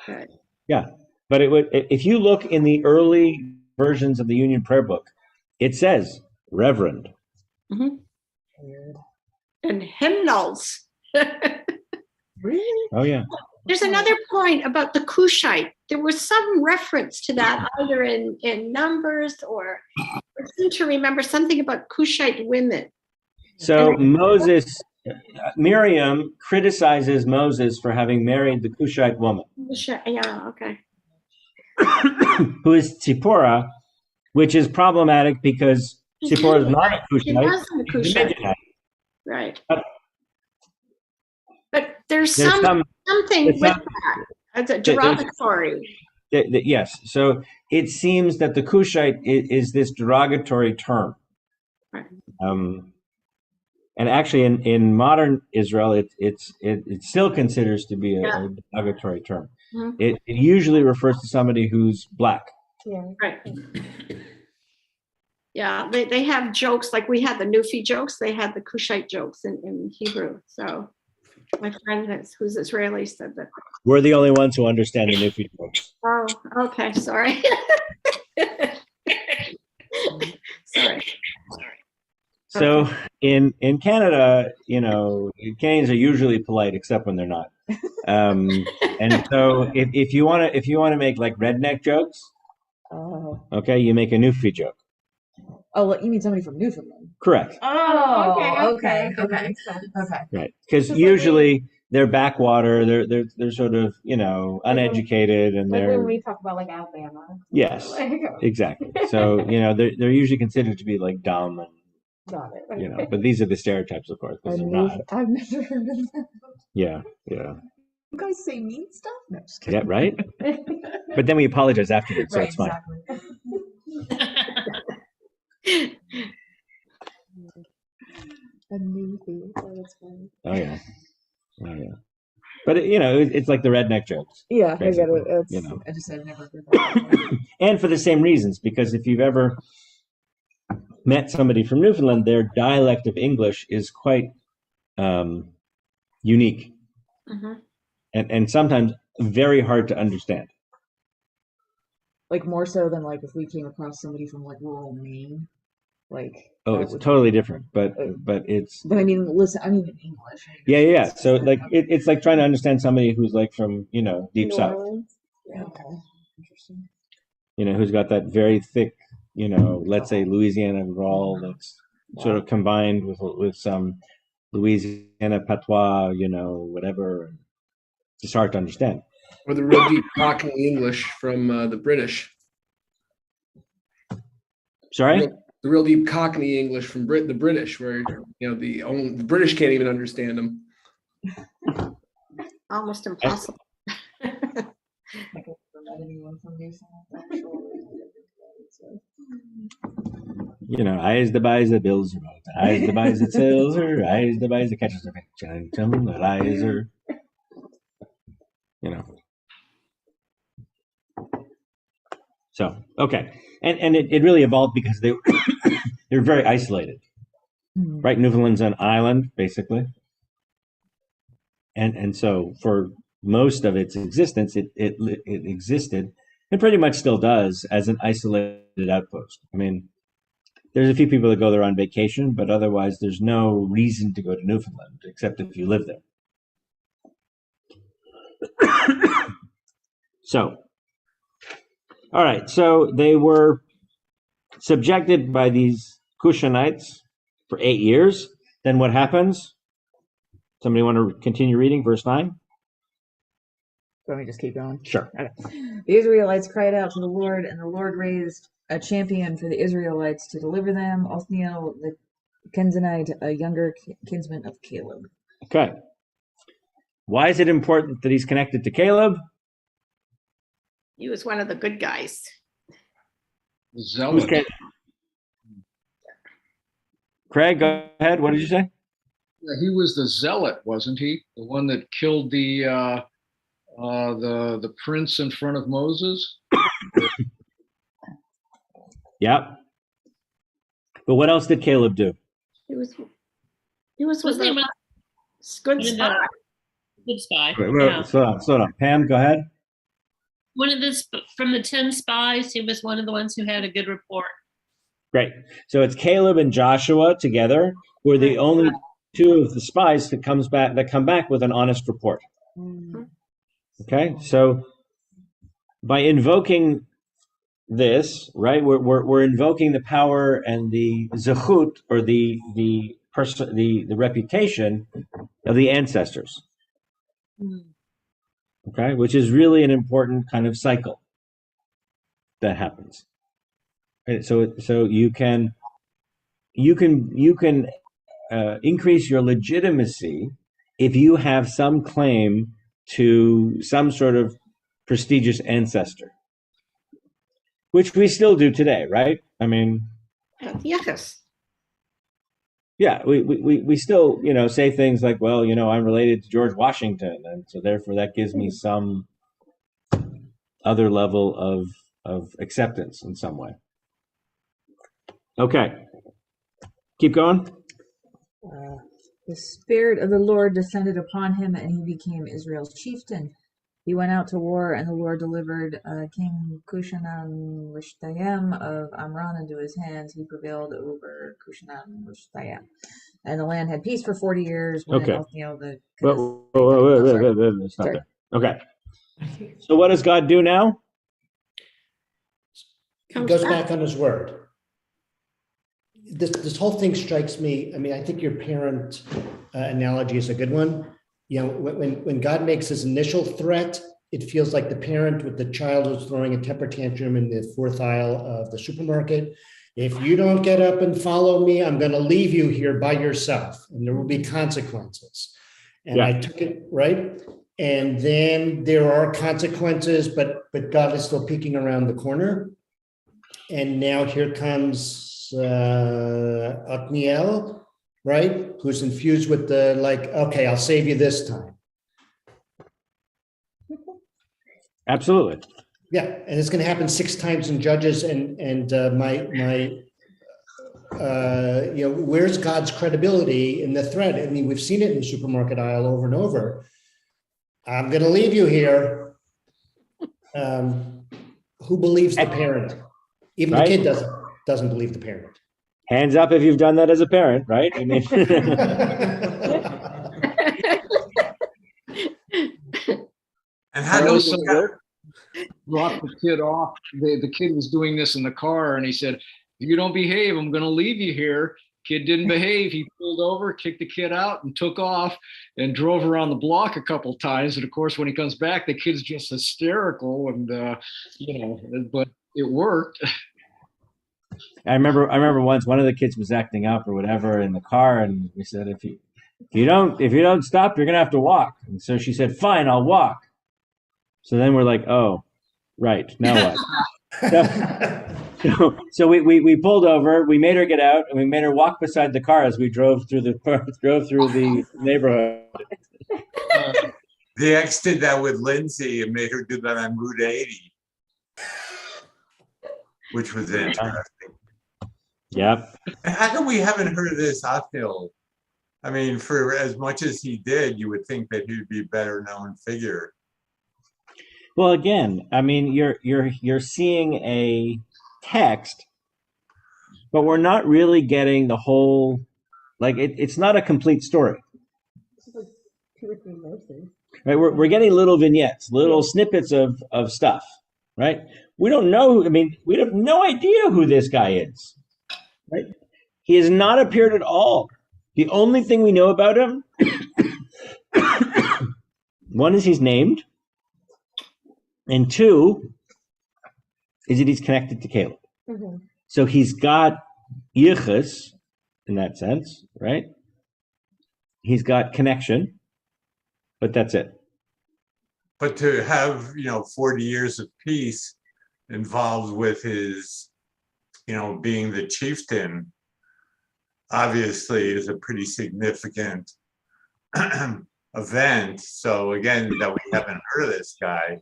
Good. Yeah. But if you look in the early versions of the Union Prayer Book, it says Reverend. Mm-hmm. And hymnals. Really? Oh, yeah. There's another point about the Cushite. There was some reference to that either in Numbers or I seem to remember something about Cushite women. So Miriam criticizes Moses for having married the Cushite woman, Yeah, okay. who is Tzipporah, which is problematic because Zipporah is not a She Cushite. wasn't a She's a Cushite, Midianite. right? But But there's there's something there's with some- that. It's a there's- derogatory. yes. So it seems that the Cushite is this derogatory term. Right. And actually, in modern Israel, it still considers to be a derogatory term. Mhm. It usually refers to somebody who's black. Yeah. Right. Yeah, they have jokes, like we had the Nufi jokes, they had the Cushite jokes in Hebrew. So my friend who's Israeli said that. We're the only ones who understand the Nufi jokes. Oh, okay, sorry. Sorry. So in Canada, Canadians are usually polite, except when they're not. And so if you want to make like redneck jokes, Oh. okay, you make a Nufi joke. Oh, well, you mean somebody from Newfoundland? Correct. Oh, okay. Right. Because usually they're backwater, they're sort of, uneducated, and Like they're when we talk about like Alabama. yes, Like, exactly. So they're usually considered to be like dumb, and got it. but these are the stereotypes, of course, because they're not. I've never heard of that. Yeah. You guys say mean stuff? No, just Yeah, kidding. right. But then we apologize afterwards, so Right, it's fine. exactly. A new thing. Oh, that's funny. Oh yeah. But it's like the redneck jokes. Yeah, I get basically, it. It's, I just had never heard that. and for the same reasons, because if you've ever met somebody from Newfoundland, their dialect of English is quite unique, Mhm. and sometimes very hard to understand. Like more so than like if we came across somebody from like rural Maine, like. Oh, it's totally different, but it's. But I mean, listen, I mean in English. Yeah. So like it's like trying to understand somebody who's like from deep New south. Orleans? Yeah, okay. Interesting. Who's got that very thick, let's say Louisiana drawl that's sort of combined with some Louisiana patois, whatever. It's hard to understand. Or the real deep Cockney English from the British. Sorry? The real deep Cockney English from the British, where the British can't even understand them. Almost impossible. Anyone from Newfoundland, Eyes the buys the bills are both. Eyes the buys the sales are. Eyes the buys the catches the fish. The lies are. So okay, and it really evolved because they're very isolated, right? Newfoundland's an island basically, and so for most of its existence, it existed and pretty much still does as an isolated outpost. I mean, there's a few people that go there on vacation, but otherwise there's no reason to go to Newfoundland except if you live there. So, all right, so they were subjected by these Cushanites for 8 years. Then what happens? Somebody want to continue reading verse 9? Let me just keep going. Sure. Okay. The Israelites cried out to the Lord, and the Lord raised a champion for the Israelites to deliver them, Othniel the Kenzanite, a younger kinsman of Caleb. Okay. Why is it important that he's connected to Caleb? He was one of the good guys. Zealous. Okay. Craig, go ahead. What did you say? Yeah, he was the zealot, wasn't he? The one that killed the prince in front of Moses. Yeah. But what else did Caleb do? He was with Wasn't he a one good of the- spy. good spy? Wait, Yeah. slow on. Pam, go ahead. One of from the 10 spies, he was one of the ones who had a good report. Great. So it's Caleb and Joshua together who are the only two of the spies that come back with an honest report. Okay, so by invoking this, right, we're invoking the power and the zechut, or the reputation of the ancestors. Okay, which is really an important kind of cycle that happens. Right? So you can you can increase your legitimacy if you have some claim to some sort of prestigious ancestor, which we still do today, right? I mean, Yes. yeah, we still, say things like, well, I'm related to George Washington, and so therefore that gives me some other level of acceptance in some way. Okay, keep going. The Spirit of the Lord descended upon him, and he became Israel's chieftain. He went out to war, and the Lord delivered King Cushan-Rishathaim of Amram into his hands. He prevailed over Cushan-Rishathaim. And the land had peace for 40 years when Okay. Othniel the Wait, stop there. Okay. So what does God do now? He goes back on his word. This whole thing strikes me. I mean, I think your parent analogy is a good one. When God makes his initial threat, it feels like the parent with the child who's throwing a temper tantrum in the fourth aisle of the supermarket. If you don't get up and follow me, I'm going to leave you here by yourself, and there will be consequences. And Yeah. I took it right. And then there are consequences, but God is still peeking around the corner. And now here comes Othniel, right? Who's infused with the okay, I'll save you this time. Absolutely. Yeah, and it's going to happen 6 times in Judges, and where's God's credibility in the threat? I mean, we've seen it in the supermarket aisle over and over. I'm going to leave you here. Who believes the parent? Even Right? the kid doesn't believe the parent. Hands up if you've done that as a parent, right? I mean, And how do we Dropped the kid off. The kid was doing this in the car, and he said, "If you don't behave, I'm going to leave you here." Kid didn't behave. He pulled over, kicked the kid out, and took off and drove around the block a couple times. And of course, when he comes back, the kid's just hysterical, and but it worked. I remember once one of the kids was acting up or whatever in the car, and we said, if you don't stop, you're gonna have to walk. And so she said, "Fine, I'll walk." So then we're like, "Oh, right, now what?" So we pulled over, we made her get out, and we made her walk beside the car as we drove through the neighborhood. The ex did that with Lindsay and made her do that on Route 80, which was interesting. Yep. How come we haven't heard of this Othniel? I mean, for as much as he did, you would think that he'd be a better known figure. Well, again, I mean, you're seeing a text, but we're not really getting the whole. It's not a complete story. It's like 2 or 3 verses. Right, we're getting little vignettes, little snippets of stuff, right? We don't know. I mean, we have no idea who this guy is, right? He has not appeared at all. The only thing we know about him, one is he's named, and 2 is that he's connected to Caleb. Mm-hmm. So he's got yichus in that sense, right? He's got connection, but that's it. But to have, 40 years of peace involved with his, being the chieftain, obviously is a pretty significant event. So again, that we haven't heard of this guy.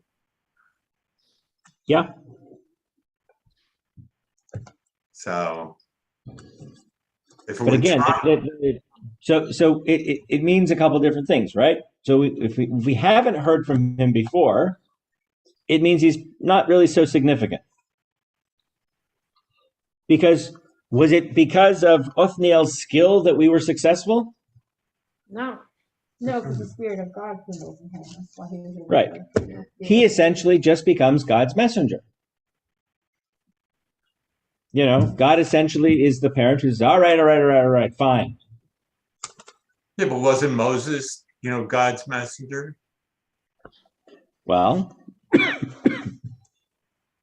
Yeah. So if But again, it means a couple different things, right? So if we haven't heard from him before, it means he's not really so significant. Was it because of Othniel's skill that we were successful? No. No, because the Spirit of God came over him. That's why he was able Right. to- He essentially just becomes God's messenger. God essentially is the parent who's all right, fine. Yeah, but wasn't Moses, God's messenger? Well,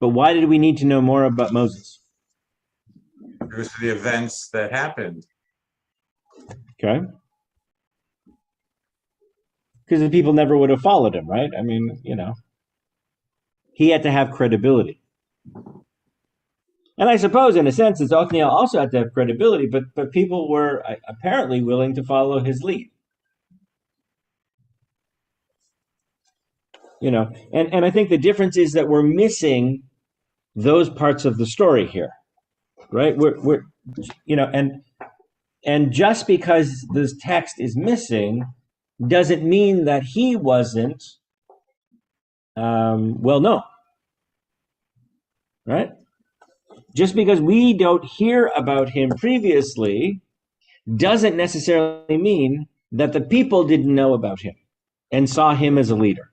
but why did we need to know more about Moses? because of the events that happened. Okay. Because the people never would have followed him, right? I mean, he had to have credibility. And I suppose, in a sense, it's Othniel also had to have credibility, but people were apparently willing to follow his lead. And I think the difference is that we're missing those parts of the story here, right? We're and just because this text is missing doesn't mean that he wasn't well known, right? Just because we don't hear about him previously doesn't necessarily mean that the people didn't know about him and saw him as a leader.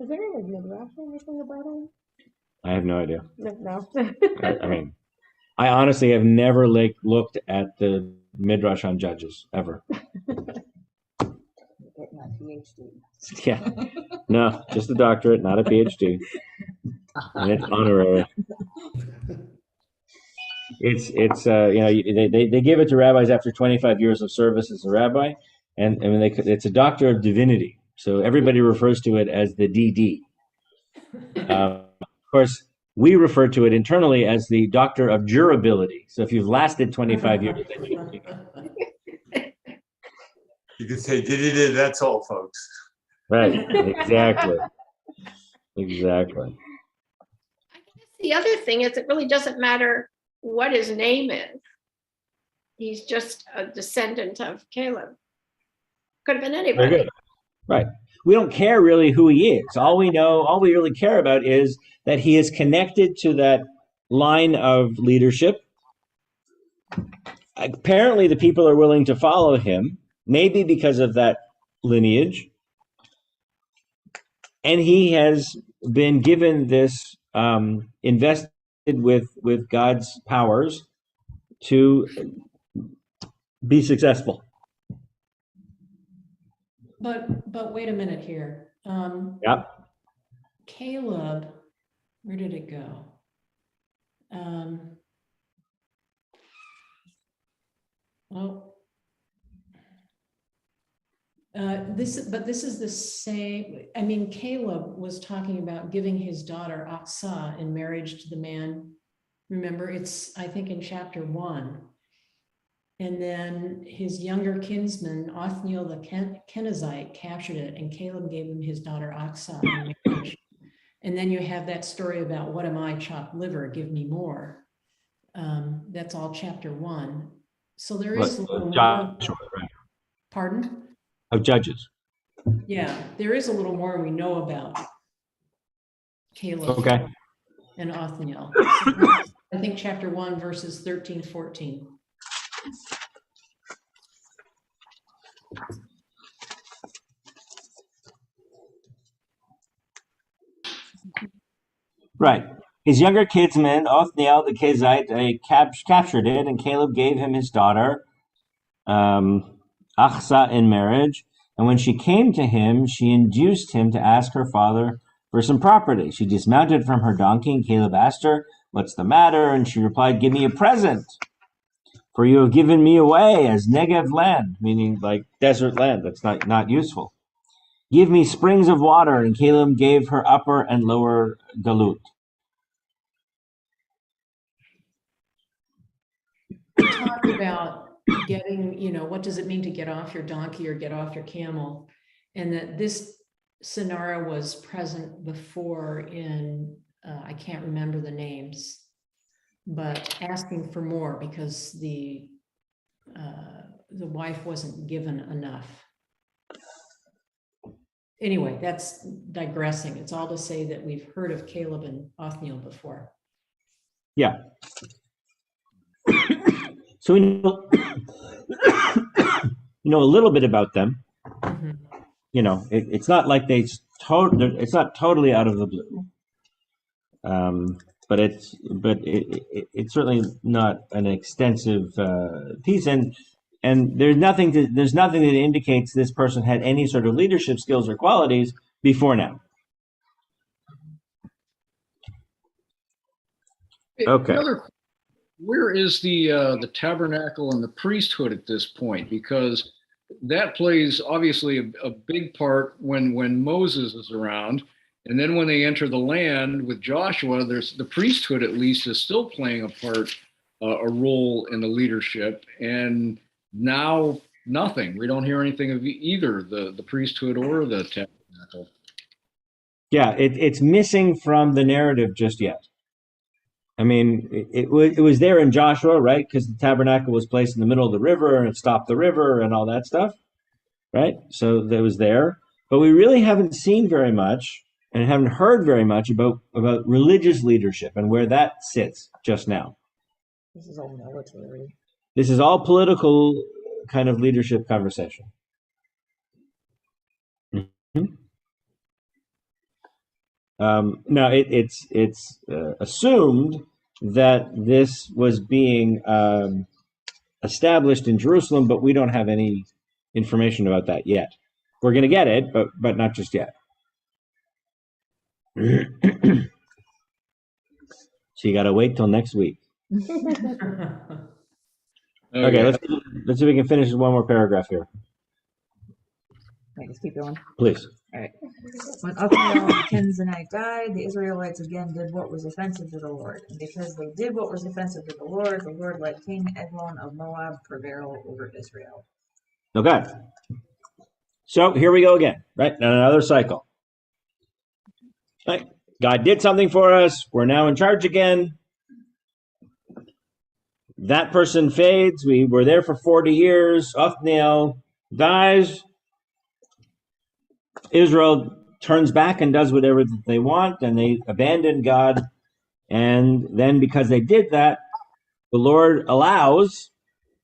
Is there any midrash or anything about him? I have no idea. No. I mean, I honestly have never looked at the midrash on Judges ever. Getting a PhD. Yeah, no, just a doctorate, not a PhD, and it's honorary. It's they give it to rabbis after 25 years of service as a rabbi, and I mean it's a doctor of divinity, so everybody refers to it as the DD. Of course, we refer to it internally as the doctor of durability. So if you've lasted 25 years, then You could say, did that's all, folks. right, exactly. Exactly. The other thing is, it really doesn't matter what his name is. He's just a descendant of Caleb. Could have been Very anybody. good. Right. We don't care really who he is. All we really care about is that he is connected to that line of leadership. Apparently, the people are willing to follow him, maybe because of that lineage. And he has been given this invested with God's powers to be successful. But wait a minute here. Yep. Caleb, where did it go? This is the same. I mean, Caleb was talking about giving his daughter Aksah in marriage to the man. Remember, it's, I think, in chapter 1. And then his younger kinsman, Othniel the Kenizzite, captured it, and Caleb gave him his daughter Aksah in marriage. And then you have that story about, what am I, chopped liver, give me more. That's all chapter 1. So there is a little more. Pardon? Of Judges. Yeah, there is a little more we know about Caleb Okay. and Othniel. I think chapter 1, verses 13, 14. Right. His younger kinsman, Othniel the Kenizzite, captured it, and Caleb gave him his daughter, Aksah, in marriage. And when she came to him, she induced him to ask her father for some property. She dismounted from her donkey, and Caleb asked her, "What's the matter?" And she replied, "Give me a present, for you have given me away as Negev land," meaning like desert land that's not useful. "Give me springs of water." And Caleb gave her upper and lower Galut. We talked about getting, what does it mean to get off your donkey or get off your camel? And that this scenario was present before in, I can't remember the names, but asking for more because the wife wasn't given enough. Anyway, that's digressing. It's all to say that we've heard of Caleb and Othniel before. Yeah. So we know, a little bit about them. Mm-hmm. It's not like it's not totally out of the blue. But it's certainly not an extensive piece, and there's nothing that indicates this person had any sort of leadership skills or qualities before now. Okay. Another, where is the tabernacle and the priesthood at this point? Because that plays obviously a big part when Moses is around, and then when they enter the land with Joshua, there's the priesthood at least is still playing a part, a role in the leadership, and now nothing. We don't hear anything of either the priesthood or the tabernacle. Yeah, it's missing from the narrative just yet. I mean, it was there in Joshua, right? Because the tabernacle was placed in the middle of the river and it stopped the river and all that stuff, right? So that was there. But we really haven't seen very much and haven't heard very much about religious leadership and where that sits just now. This is all military. This is all political kind of leadership conversation. Mm-hmm. Now, it's assumed that this was being established in Jerusalem, but we don't have any information about that yet. We're going to get it, but not just yet. So you got to wait till next week. Okay, let's see if we can finish one more paragraph here. Right, let's keep going. Please. All right. When Othniel the Kenzanite died, the Israelites again did what was offensive to the Lord. And because they did what was offensive to the Lord let King Eglon of Moab prevail over Israel. Okay. So here we go again, right? Another cycle. Right? God did something for us. We're now in charge again. That person fades. We were there for 40 years. Othniel dies. Israel turns back and does whatever they want, and they abandon God. And then because they did that, the Lord allows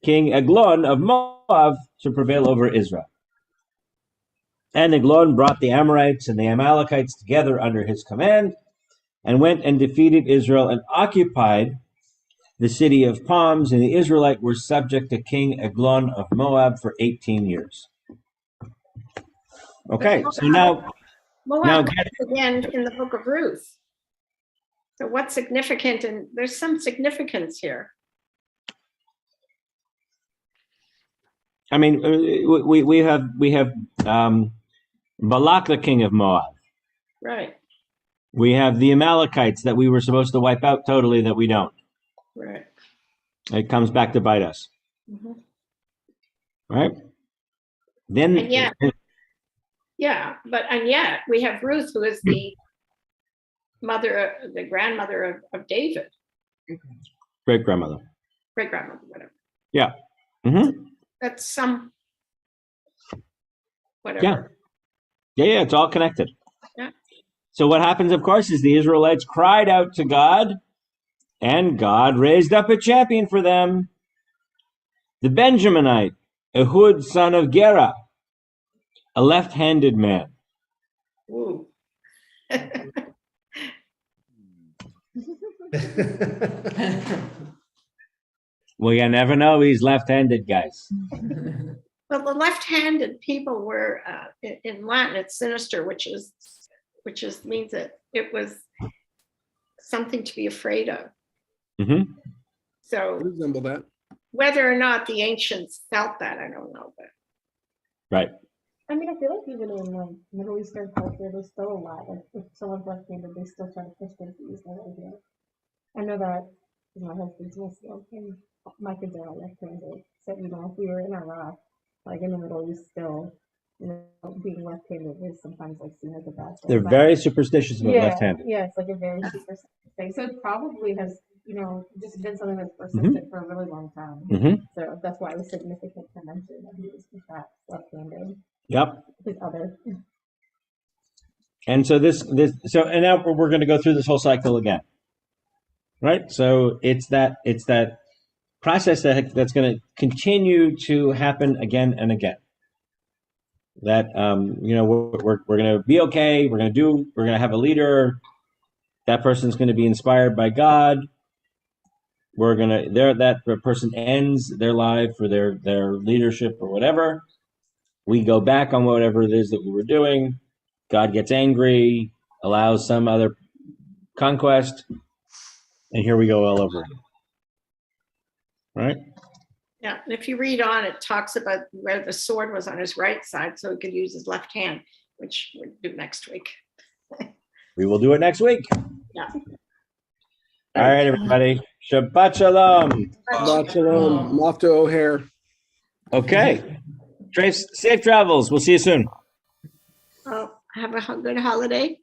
King Eglon of Moab to prevail over Israel. And Eglon brought the Amorites and the Amalekites together under his command and went and defeated Israel and occupied the city of palms, and the Israelites were subject to King Eglon of Moab for 18 years. Okay, so now Moab again in the book of Ruth. So what's significant? And there's some significance here. I mean, we have Balak, the king of Moab. Right. We have the Amalekites that we were supposed to wipe out totally, that we don't. Right. It comes back to bite us. Mm-hmm. Right? Then, and yet we have Ruth, who is the grandmother of David. Great grandmother, whatever. Yeah. Mm-hmm. That's some whatever. Yeah, it's all connected. Yeah. So what happens, of course, is the Israelites cried out to God, and God raised up a champion for them, the Benjaminite, Ehud, son of Gera, a left-handed man. Ooh. Well, you never know. He's left-handed, guys. Well, the left-handed people were in Latin. It's sinister, which means that it was something to be afraid of. Mm-hmm. So I resemble that. Whether or not the ancients felt that, I don't know. But right. I mean, I feel like even in Middle Eastern culture, there's still a lot. Like if someone's left-handed, they still try to push them to use their right hand. I know that my husband's Muslim and my kids are all left-handed. So if we were in Iraq, like in the Middle East, still, being left-handed is sometimes like seen as a bad thing. They're very superstitious about left-handed. Yeah, it's like a very superstitious thing. So it probably has, just been something that's persisted for a really long time. Mm-hmm. So that's why it was significant to mention that he was in fact left-handed. Yep. His other. And so and now we're going to go through this whole cycle again, right? So it's that process that's going to continue to happen again and again. That we're going to be okay. We're going to have a leader. That person's going to be inspired by God. That person ends their life for their leadership or whatever. We go back on whatever it is that we were doing. God gets angry, allows some other conquest, And here we go all over again. Right? Yeah, and if you read on, it talks about where the sword was on his right side, so he could use his left hand, which we'll do next week. We will do it next week. Yeah. All right, everybody. Shabbat shalom. Shabbat shalom. I'm off to O'Hare. Okay. Safe travels. We'll see you soon. Well, have a good holiday.